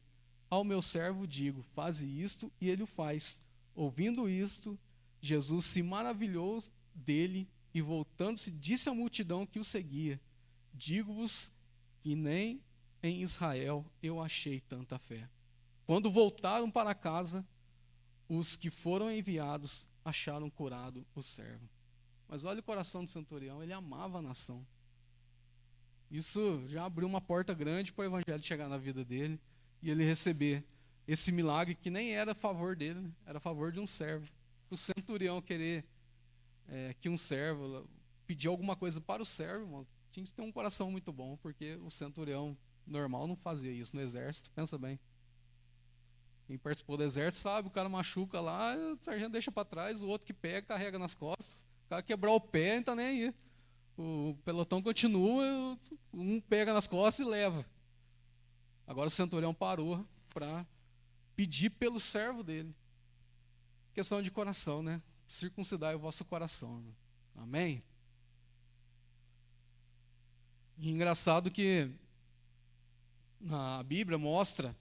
Ao meu servo digo: faze isto, e ele o faz. Ouvindo isto, Jesus se maravilhou dele, e voltando-se, disse à multidão que o seguia: digo-vos que nem em Israel eu achei tanta fé. Quando voltaram para casa, os que foram enviados acharam curado o servo. Mas olha o coração do centurião, ele amava a nação. Isso já abriu uma porta grande para o evangelho chegar na vida dele e ele receber esse milagre que nem era a favor dele, era a favor de um servo. O centurião querer que um servo pedir alguma coisa para o servo, irmão, tinha que ter um coração muito bom, porque o centurião normal não fazia isso no exército, pensa bem. Quem participou do exército sabe, o cara machuca lá, o sargento deixa para trás, o outro que pega, carrega nas costas. O cara quebrar o pé, não está nem aí. O pelotão continua, um pega nas costas e leva. Agora o centurião parou para pedir pelo servo dele. Questão de coração, né? Circuncidai o vosso coração. Né? Amém? E engraçado que a Bíblia mostra,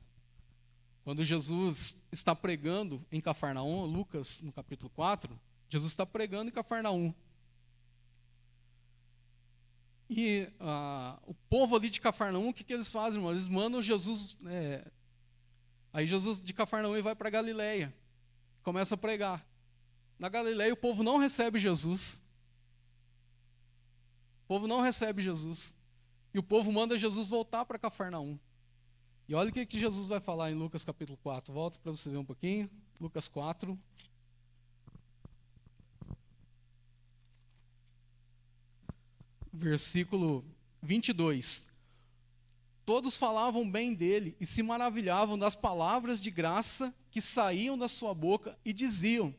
quando Jesus está pregando em Cafarnaum, Lucas, no capítulo 4, Jesus está pregando em Cafarnaum. E o povo ali de Cafarnaum, o que eles fazem, irmão? Eles mandam Jesus. Aí Jesus de Cafarnaum vai para Galileia, começa a pregar. Na Galileia o povo não recebe Jesus. O povo não recebe Jesus. E o povo manda Jesus voltar para Cafarnaum. E olha o que Jesus vai falar em Lucas capítulo 4. Volta para você ver um pouquinho. Lucas 4. Versículo 22. Todos falavam bem dele e se maravilhavam das palavras de graça que saíam da sua boca e diziam: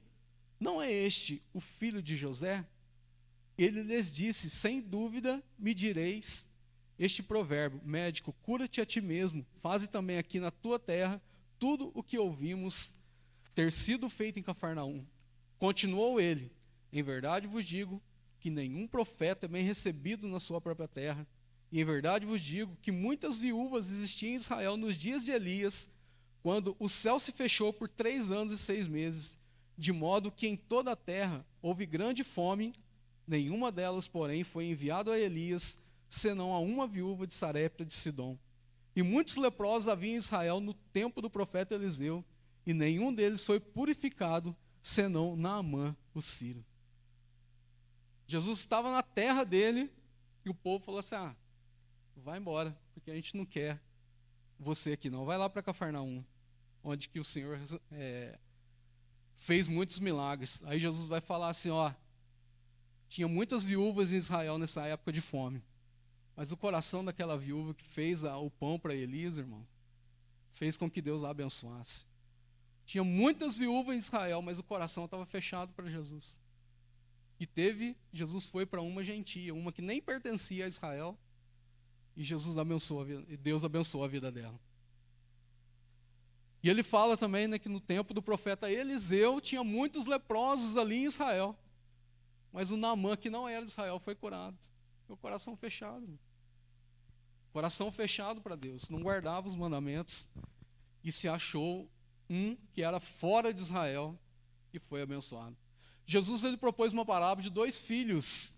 não é este o filho de José? Ele lhes disse: sem dúvida me direis este provérbio: médico, cura-te a ti mesmo, faze também aqui na tua terra tudo o que ouvimos ter sido feito em Cafarnaum. Continuou ele: em verdade vos digo que nenhum profeta é bem recebido na sua própria terra. E em verdade vos digo que muitas viúvas existiam em Israel nos dias de Elias, quando o céu se fechou por 3 anos e 6 meses, de modo que em toda a terra houve grande fome. Nenhuma delas, porém, foi enviado a Elias, senão a uma viúva de Sarepta de Sidom. E muitos leprosos havia em Israel no tempo do profeta Eliseu, e nenhum deles foi purificado, senão Naamã, o sírio. Jesus estava na terra dele, e o povo falou assim: vai embora, porque a gente não quer você aqui não. Vai lá para Cafarnaum, onde que o Senhor fez muitos milagres. Aí Jesus vai falar assim: Tinha muitas viúvas em Israel nessa época de fome. Mas o coração daquela viúva que fez o pão para Elisa, irmão, fez com que Deus a abençoasse. Tinha muitas viúvas em Israel, mas o coração estava fechado para Jesus. E Jesus foi para uma gentia, uma que nem pertencia a Israel, e Deus abençoou a vida dela. E ele fala também, né, que no tempo do profeta Eliseu tinha muitos leprosos ali em Israel. Mas o Naamã, que não era de Israel, foi curado. O coração fechado. Coração fechado para Deus. Não guardava os mandamentos. E se achou um que era fora de Israel e foi abençoado. Jesus, ele propôs uma parábola de 2 filhos.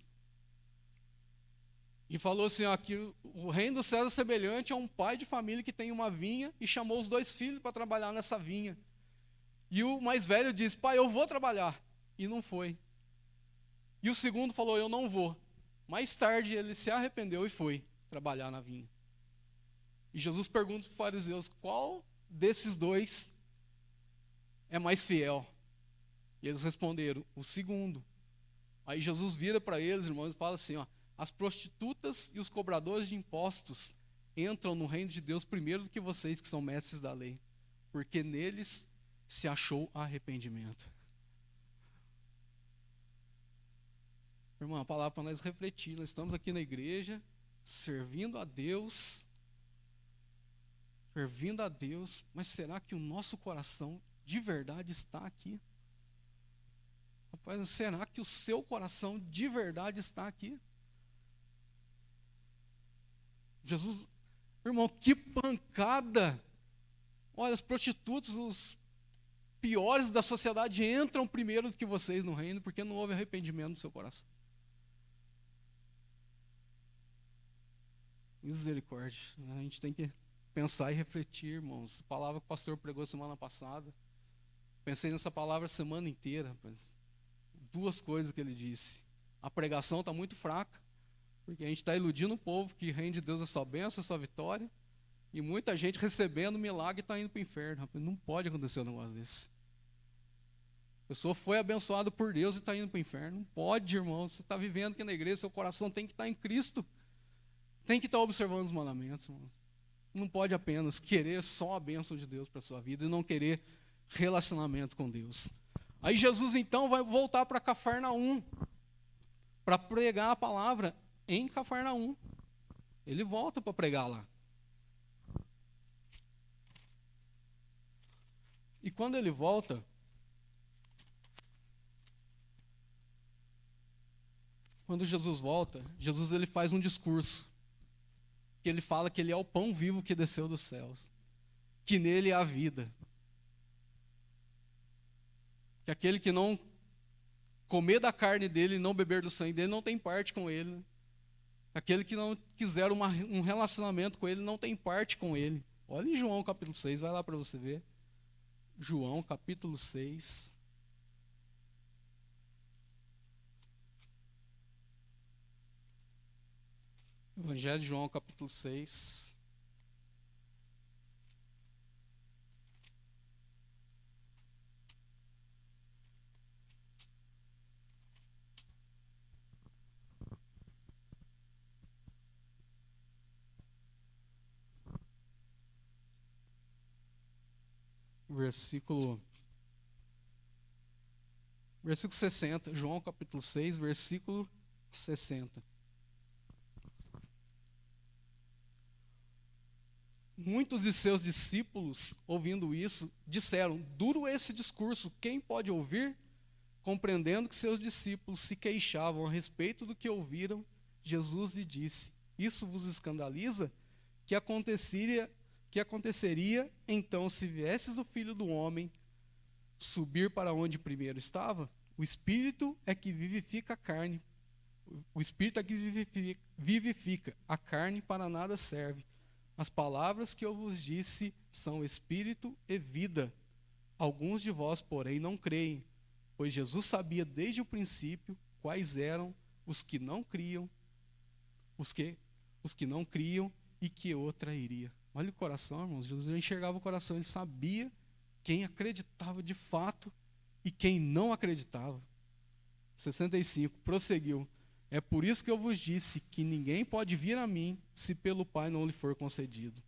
E falou assim, ó, que o reino do céu é semelhante a um pai de família que tem uma vinha e chamou os 2 filhos para trabalhar nessa vinha. E o mais velho disse, pai, eu vou trabalhar. E não foi. E o segundo falou, eu não vou. Mais tarde ele se arrependeu e foi trabalhar na vinha. E Jesus pergunta para os fariseus, qual desses 2 é mais fiel? E eles responderam, o segundo. Aí Jesus vira para eles, irmãos, e fala assim, ó, as prostitutas e os cobradores de impostos entram no reino de Deus primeiro do que vocês que são mestres da lei, porque neles se achou arrependimento. Irmão, a palavra para nós refletir, nós estamos aqui na igreja, servindo a Deus, mas será que o nosso coração de verdade está aqui? Rapaz, será que o seu coração de verdade está aqui? Jesus, irmão, que pancada! Olha, as prostitutas, os piores da sociedade entram primeiro do que vocês no reino, porque não houve arrependimento no seu coração. Misericórdia. A gente tem que pensar e refletir, irmãos. A palavra que o pastor pregou semana passada. Pensei nessa palavra a semana inteira. Rapaz. 2 coisas que ele disse. A pregação está muito fraca, porque a gente está iludindo o povo que o reino de Deus é só bênção, é só vitória. E muita gente recebendo milagre e está indo para o inferno. Rapaz. Não pode acontecer um negócio desse. A pessoa foi abençoada por Deus e está indo para o inferno. Não pode, irmão. Você está vivendo aqui na igreja, seu coração tem que estar em Cristo. Tem que estar observando os mandamentos, irmão. Não pode apenas querer só a bênção de Deus para a sua vida e não querer relacionamento com Deus. Aí Jesus então vai voltar para Cafarnaum para pregar a palavra em Cafarnaum. Ele volta para pregar lá. E quando ele volta, quando Jesus volta, Jesus ele faz um discurso. Que ele fala que ele é o pão vivo que desceu dos céus, que nele há vida, que aquele que não comer da carne dele e não beber do sangue dele não tem parte com ele, aquele que não quiser um relacionamento com ele não tem parte com ele. Olha em João capítulo 6, vai lá para você ver. João capítulo 6. Evangelho de João, capítulo 6. Versículo 60. João, capítulo 6, versículo 60. Muitos de seus discípulos, ouvindo isso, disseram, duro esse discurso, quem pode ouvir? Compreendendo que seus discípulos se queixavam a respeito do que ouviram, Jesus lhe disse, isso vos escandaliza? Que aconteceria então se viesses o Filho do Homem subir para onde primeiro estava? O Espírito é que vivifica a carne. O Espírito é que vivifica, a carne para nada serve. As palavras que eu vos disse são espírito e vida. Alguns de vós, porém, não creem, pois Jesus sabia desde o princípio quais eram os que não criam, os que não criam e que outra iria. Olha o coração, irmãos. Jesus enxergava o coração, ele sabia quem acreditava de fato e quem não acreditava. 65, prosseguiu. É por isso que eu vos disse que ninguém pode vir a mim se pelo Pai não lhe for concedido.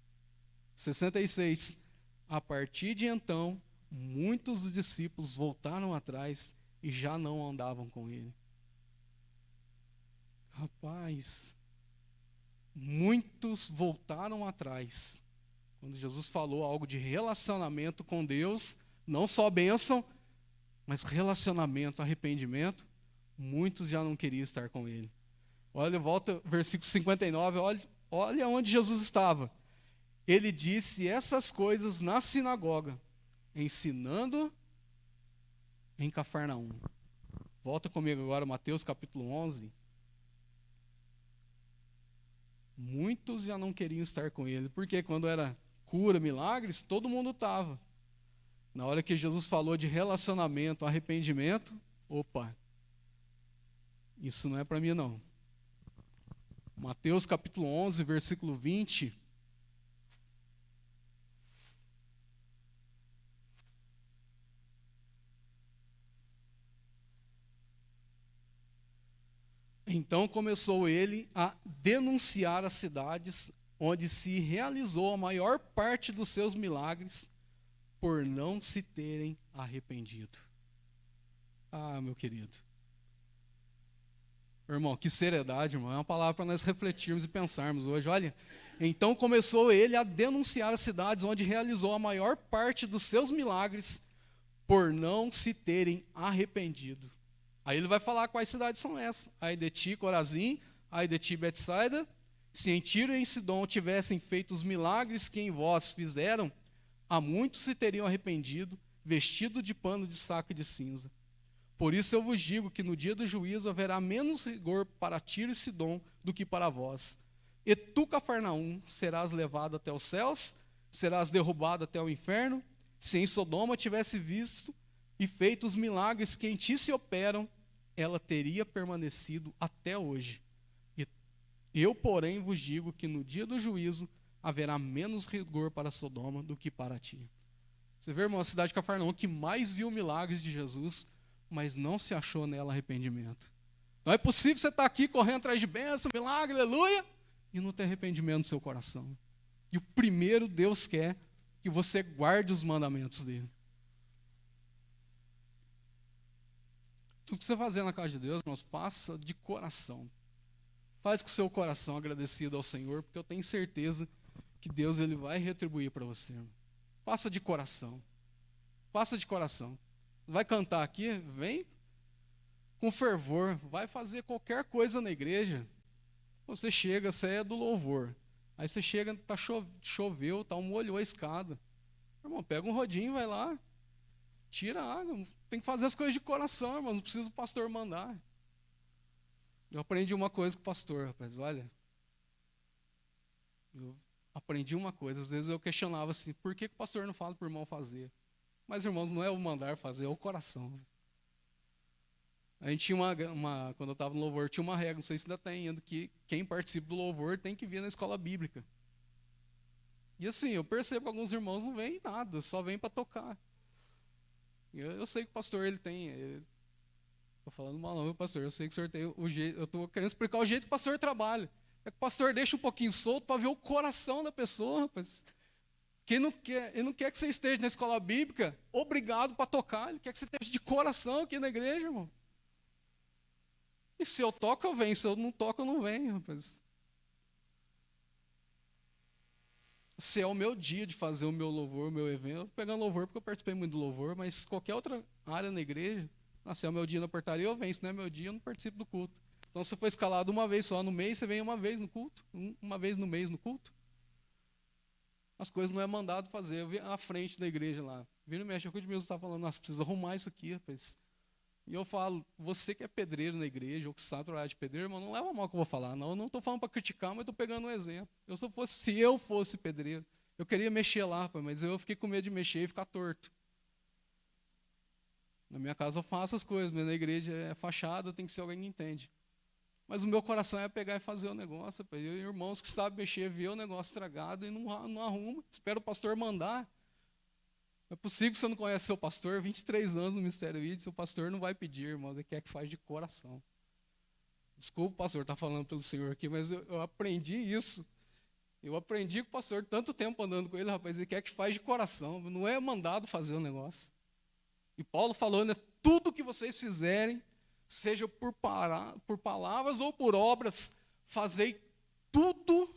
66. A partir de então, muitos dos discípulos voltaram atrás e já não andavam com ele. Rapaz, muitos voltaram atrás. Quando Jesus falou algo de relacionamento com Deus, não só bênção, mas relacionamento, arrependimento, muitos já não queriam estar com ele. Olha, volta, versículo 59, olha onde Jesus estava. Ele disse essas coisas na sinagoga, ensinando em Cafarnaum. Volta comigo agora, Mateus capítulo 11. Muitos já não queriam estar com ele, porque quando era cura, milagres, todo mundo estava. Na hora que Jesus falou de relacionamento, arrependimento, opa, isso não é para mim não. Mateus capítulo 11, versículo 20. Então começou ele a denunciar as cidades onde se realizou a maior parte dos seus milagres por não se terem arrependido. Ah, meu querido. Irmão, que seriedade, irmão. É uma palavra para nós refletirmos e pensarmos hoje. Olha, então começou ele a denunciar as cidades onde realizou a maior parte dos seus milagres por não se terem arrependido. Aí ele vai falar quais cidades são essas. Ai de ti, Corazim, ai de ti, Betsaida. Se em Tiro e em Sidom tivessem feito os milagres que em vós fizeram, a muitos se teriam arrependido, vestido de pano de saco e de cinza. Por isso eu vos digo que no dia do juízo haverá menos rigor para Tiro e Sidom do que para vós. E tu, Cafarnaum, serás levado até os céus, serás derrubado até o inferno. Se em Sodoma tivesse visto e feito os milagres que em ti se operam, ela teria permanecido até hoje. E eu, porém, vos digo que no dia do juízo haverá menos rigor para Sodoma do que para ti. Você vê, irmão, a cidade de Cafarnaum que mais viu milagres de Jesus, mas não se achou nela arrependimento. Não é possível você estar aqui correndo atrás de bênção, milagre, aleluia, e não ter arrependimento no seu coração. E o primeiro Deus quer que você guarde os mandamentos dele. Tudo que você fazer na casa de Deus, irmãos, faça de coração. Faz com o seu coração agradecido ao Senhor, porque eu tenho certeza que Deus ele vai retribuir para você. Irmão. Faça de coração. Faça de coração. Vai cantar aqui? Vem com fervor. Vai fazer qualquer coisa na igreja. Você chega, você é do louvor. Aí você chega, tá choveu, molhou a escada. Irmão, pega um rodinho, vai lá. Tira a água. Tem que fazer as coisas de coração, irmão. Não precisa o pastor mandar. Eu aprendi uma coisa com o pastor, rapaz. Olha. Eu aprendi uma coisa. Às vezes eu questionava assim, por que o pastor não fala para o irmão fazer? Mas, irmãos, não é o mandar fazer, é o coração. A gente tinha quando eu estava no louvor, tinha uma regra, não sei se ainda tem ainda, que quem participa do louvor tem que vir na escola bíblica. E assim, eu percebo que alguns irmãos não vêm nada, só vêm para tocar. Eu sei que o pastor, ele tem... Estou falando mal não, meu pastor, eu sei que o senhor tem o jeito... Eu estou querendo explicar o jeito que o pastor trabalha. É que o pastor deixa um pouquinho solto para ver o coração da pessoa, rapaz. Ele não quer que você esteja na escola bíblica obrigado para tocar. Ele quer que você esteja de coração aqui na igreja, irmão. E se eu toco, eu venho. Se eu não toco, eu não venho, rapaz. Se é o meu dia de fazer o meu louvor, o meu evento, eu vou pegar louvor porque eu participei muito do louvor, mas qualquer outra área na igreja, se é o meu dia na portaria, eu venho. Se não é meu dia, eu não participo do culto. Então, se você for escalado uma vez só no mês, você vem uma vez no culto, uma vez no mês no culto. As coisas não é mandado fazer. Eu vi à frente da igreja lá. Vira e mexe, o que o Edmilson está falando, nós precisamos arrumar isso aqui, rapaz. E eu falo, você que é pedreiro na igreja, ou que sabe trabalhar de pedreiro, irmão, não leva mal o que eu vou falar. Não, eu não estou falando para criticar, mas estou pegando um exemplo. Se eu fosse pedreiro, eu queria mexer lá, rapaz, mas eu fiquei com medo de mexer e ficar torto. Na minha casa eu faço as coisas, mas na igreja é fachada, tem que ser alguém que entende. Mas o meu coração é pegar e fazer o negócio. Eu, irmãos que sabem mexer, ver o negócio estragado e não arruma. Espera o pastor mandar. Não é possível que você não conhece seu pastor, 23 anos no Ministério ID, seu pastor não vai pedir, irmãos, ele quer que faz de coração. Desculpa, pastor, está falando pelo Senhor aqui, mas eu aprendi isso. Eu aprendi com o pastor, tanto tempo andando com ele, rapaz, ele quer que faz de coração, não é mandado fazer o negócio. E Paulo falou, né, tudo que vocês fizerem, seja por palavras ou por obras, fazei tudo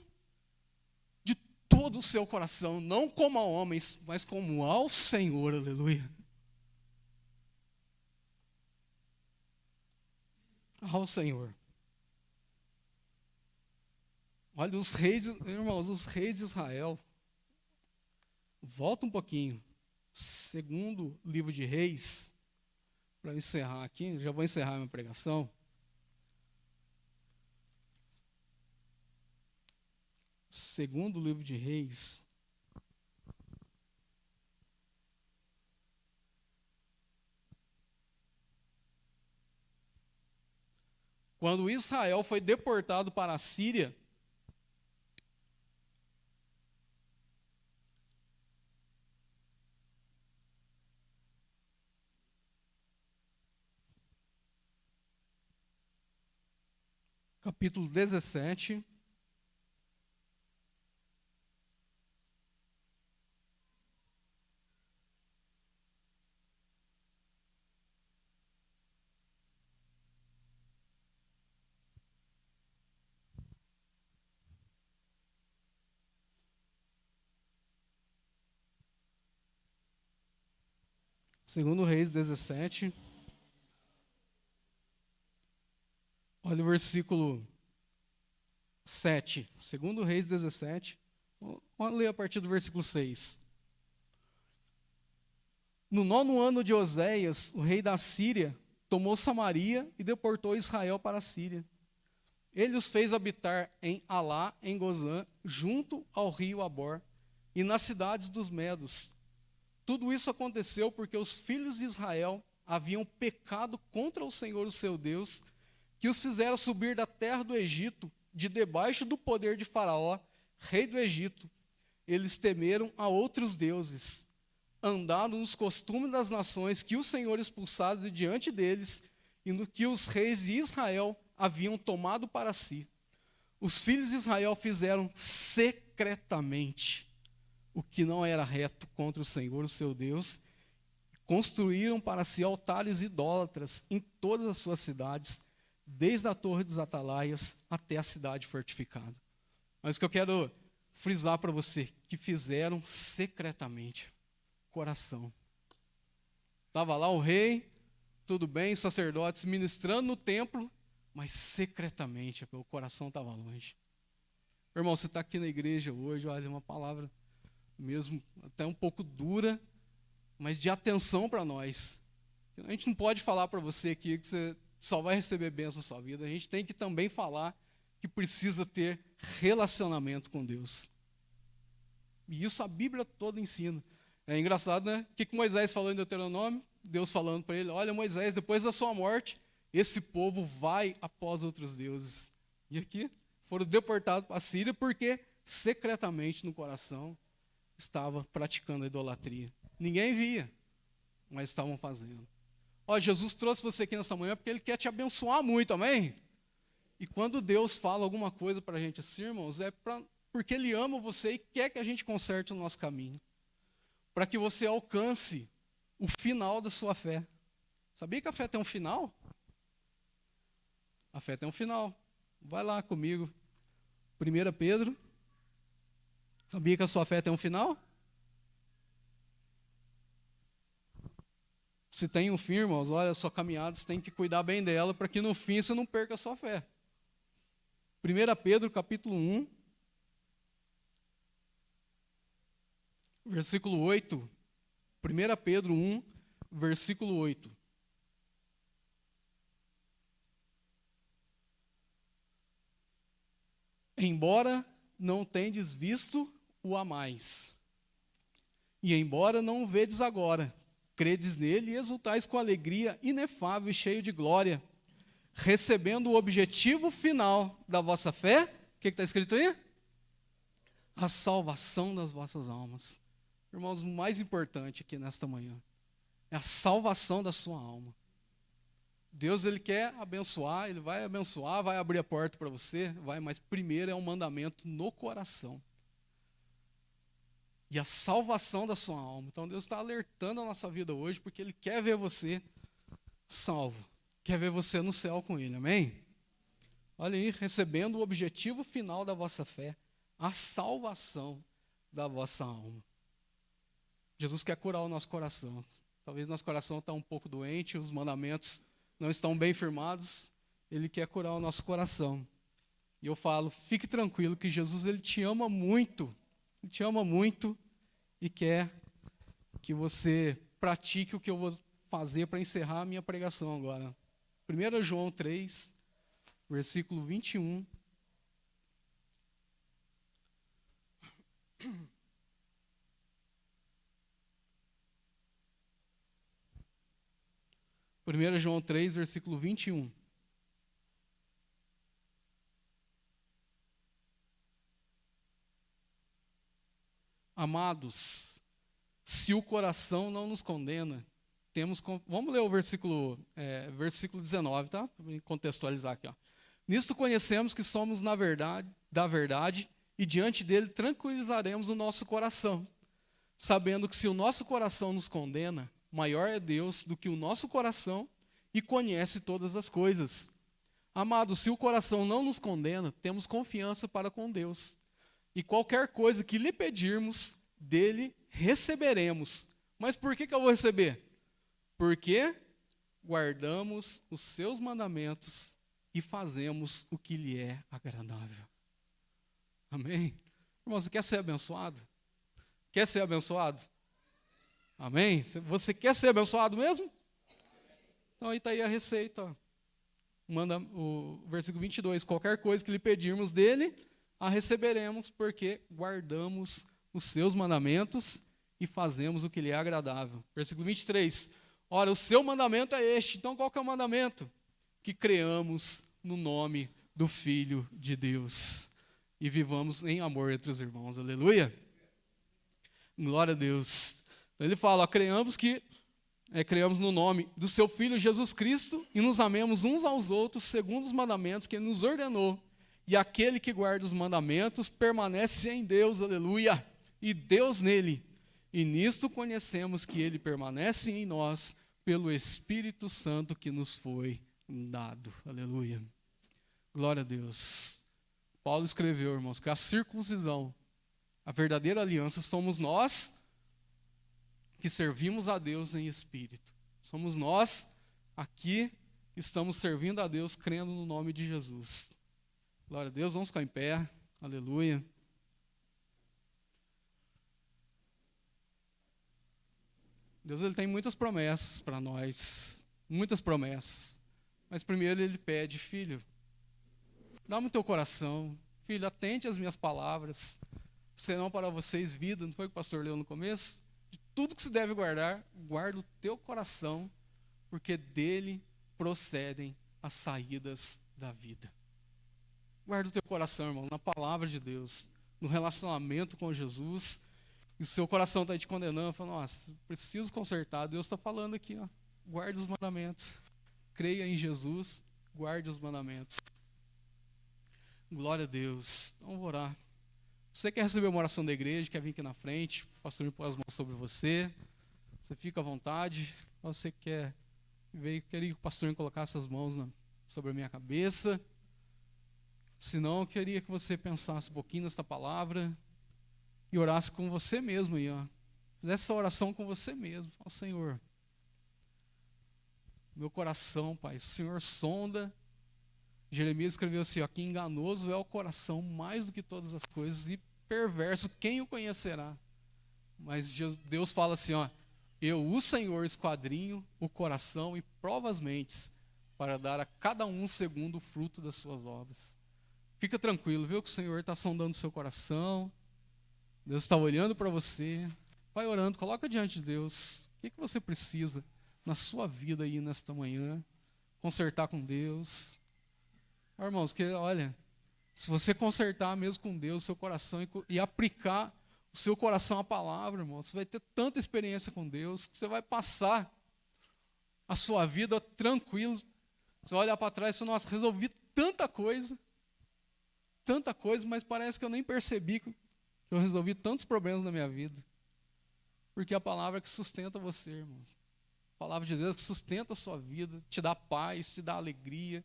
de todo o seu coração, não como a homens, mas como ao Senhor, aleluia. Ao Senhor. Olha, os reis, irmãos, os reis de Israel, volta um pouquinho, segundo livro de Reis, para encerrar aqui, já vou encerrar minha pregação. Segundo livro de Reis, quando Israel foi deportado para a Síria, capítulo 17, segundo Reis 17, olha o versículo 7, segundo Reis 17, vamos ler a partir do versículo 6. No 9º ano de Oséias, o rei da Síria tomou Samaria e deportou Israel para a Síria. Ele os fez habitar em Alá, em Gozã, junto ao rio Abor, e nas cidades dos Medos. Tudo isso aconteceu porque os filhos de Israel haviam pecado contra o Senhor, o seu Deus, que os fizera subir da terra do Egito, de debaixo do poder de Faraó, rei do Egito. Eles temeram a outros deuses, andaram nos costumes das nações que o Senhor expulsara de diante deles e no que os reis de Israel haviam tomado para si. Os filhos de Israel fizeram secretamente o que não era reto contra o Senhor, o seu Deus, construíram para si altares idólatras em todas as suas cidades, desde a torre dos atalaias até a cidade fortificada. Mas o que eu quero frisar para você, que fizeram secretamente, coração. Estava lá o rei, tudo bem, sacerdotes ministrando no templo, mas secretamente, o coração estava longe. Irmão, você está aqui na igreja hoje, olha, uma palavra mesmo até um pouco dura, mas de atenção para nós. A gente não pode falar para você aqui que você só vai receber bênção na sua vida. A gente tem que também falar que precisa ter relacionamento com Deus. E isso a Bíblia toda ensina. É engraçado, né? O que Moisés falou em Deuteronômio? Deus falando para ele, olha Moisés, depois da sua morte, esse povo vai após outros deuses. E aqui foram deportados para a Síria porque secretamente no coração estava praticando a idolatria. Ninguém via, mas estavam fazendo. Ó, Jesus trouxe você aqui nessa manhã porque Ele quer te abençoar muito, amém? E quando Deus fala alguma coisa para a gente assim, irmãos, é porque Ele ama você e quer que a gente conserte o nosso caminho. Para que você alcance o final da sua fé. Sabia que a fé tem um final? A fé tem um final. Vai lá comigo. 1 Pedro. Sabia que a sua fé tem um final? Se tem um fim, irmãos, olha, a sua caminhada, você tem que cuidar bem dela para que no fim você não perca a sua fé. 1 Pedro, capítulo 1, versículo 8. 1 Pedro 1, versículo 8. Embora não tendes visto o amais, e embora não o vedes agora, credes nele e exultais com alegria inefável e cheio de glória, recebendo o objetivo final da vossa fé. O que está escrito aí? A salvação das vossas almas. Irmãos, o mais importante aqui nesta manhã é a salvação da sua alma. Deus, Ele quer abençoar, Ele vai abençoar, vai abrir a porta para você, mas primeiro é um mandamento no coração. E a salvação da sua alma. Então Deus está alertando a nossa vida hoje, porque Ele quer ver você salvo. Quer ver você no céu com Ele, amém? Olha aí, recebendo o objetivo final da vossa fé, a salvação da vossa alma. Jesus quer curar o nosso coração. Talvez nosso coração está um pouco doente, os mandamentos não estão bem firmados. Ele quer curar o nosso coração. E eu falo, fique tranquilo que Jesus, Ele te ama muito. Ele te ama muito e quer que você pratique o que eu vou fazer para encerrar a minha pregação agora. 1 João 3, versículo 21. Primeiro João 3, versículo 21. Amados, se o coração não nos condena, vamos ler o versículo 19, tá? Para contextualizar aqui. Ó. Nisto conhecemos que somos da verdade, e diante dele tranquilizaremos o nosso coração, sabendo que se o nosso coração nos condena, maior é Deus do que o nosso coração e conhece todas as coisas. Amados, se o coração não nos condena, temos confiança para com Deus. E qualquer coisa que lhe pedirmos, dele receberemos. Mas por que eu vou receber? Porque guardamos os seus mandamentos e fazemos o que lhe é agradável. Amém? Irmão, você quer ser abençoado? Quer ser abençoado? Amém? Você quer ser abençoado mesmo? Então aí está aí a receita. Ó. Manda o versículo 22. Qualquer coisa que lhe pedirmos dele, a receberemos, porque guardamos os seus mandamentos e fazemos o que lhe é agradável. Versículo 23. Ora, o seu mandamento é este. Então qual que é o mandamento? Que creamos no nome do Filho de Deus e vivamos em amor entre os irmãos. Aleluia. Glória a Deus. Então ele fala, creamos no nome do seu Filho Jesus Cristo e nos amemos uns aos outros segundo os mandamentos que ele nos ordenou. E aquele que guarda os mandamentos permanece em Deus, aleluia, e Deus nele. E nisto conhecemos que ele permanece em nós pelo Espírito Santo que nos foi dado, aleluia. Glória a Deus. Paulo escreveu, irmãos, que a circuncisão, a verdadeira aliança, somos nós que servimos a Deus em espírito. Somos nós aqui que estamos servindo a Deus crendo no nome de Jesus. Glória a Deus, vamos ficar em pé. Aleluia. Deus, Ele tem muitas promessas para nós. Muitas promessas. Mas primeiro Ele pede, filho, dá-me o teu coração. Filho, atente às minhas palavras. Serão para vocês vida. Não foi o que o pastor leu no começo? De tudo que se deve guardar, guarda o teu coração, porque dele procedem as saídas da vida. Guarda o teu coração, irmão, na palavra de Deus, no relacionamento com Jesus, e o seu coração está te condenando, falando, nossa, preciso consertar. Deus está falando aqui, ó, guarde os mandamentos, creia em Jesus, guarde os mandamentos. Glória a Deus. Então, vou orar. Você quer receber uma oração da igreja, quer vir aqui na frente, o pastor me põe as mãos sobre você, você fica à vontade. Você queria que o pastor colocasse as mãos sobre a minha cabeça. Se não, eu queria que você pensasse um pouquinho nessa palavra e orasse com você mesmo aí, ó. Fizesse essa oração com você mesmo. Fala, Senhor, meu coração, Pai, o Senhor sonda. Jeremias escreveu assim, ó, que enganoso é o coração mais do que todas as coisas e perverso, quem o conhecerá? Mas Deus fala assim, ó, eu, o Senhor, esquadrinho o coração e provo as mentes para dar a cada um segundo o fruto das suas obras. Fica tranquilo, viu, que o Senhor está sondando o seu coração, Deus está olhando para você, vai orando, coloca diante de Deus, o que você precisa na sua vida aí nesta manhã, consertar com Deus. Irmãos, que olha, se você consertar mesmo com Deus, seu coração, e aplicar o seu coração à palavra, irmão. Você vai ter tanta experiência com Deus que você vai passar a sua vida tranquilo. Você vai olhar para trás e falar, nossa, resolvi tanta coisa, mas parece que eu nem percebi que eu resolvi tantos problemas na minha vida. Porque é a palavra que sustenta você, irmãos. A palavra de Deus que sustenta a sua vida, te dá paz, te dá alegria,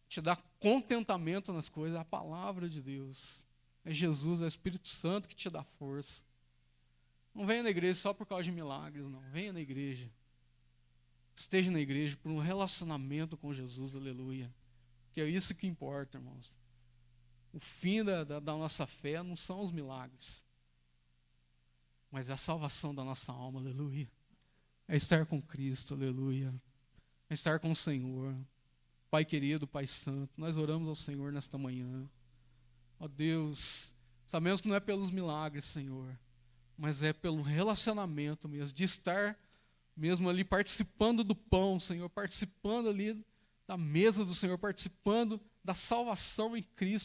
te dá contentamento nas coisas. É a palavra de Deus. É Jesus, é o Espírito Santo que te dá força. Não venha na igreja só por causa de milagres, não. Venha na igreja. Esteja na igreja por um relacionamento com Jesus, aleluia. Que é isso que importa, irmãos. O fim da nossa fé não são os milagres, mas é a salvação da nossa alma, aleluia. É estar com Cristo, aleluia. É estar com o Senhor. Pai querido, Pai santo, nós oramos ao Senhor nesta manhã. Ó Deus, sabemos que não é pelos milagres, Senhor, mas é pelo relacionamento mesmo, de estar mesmo ali participando do pão, Senhor, participando ali da mesa do Senhor, participando da salvação em Cristo.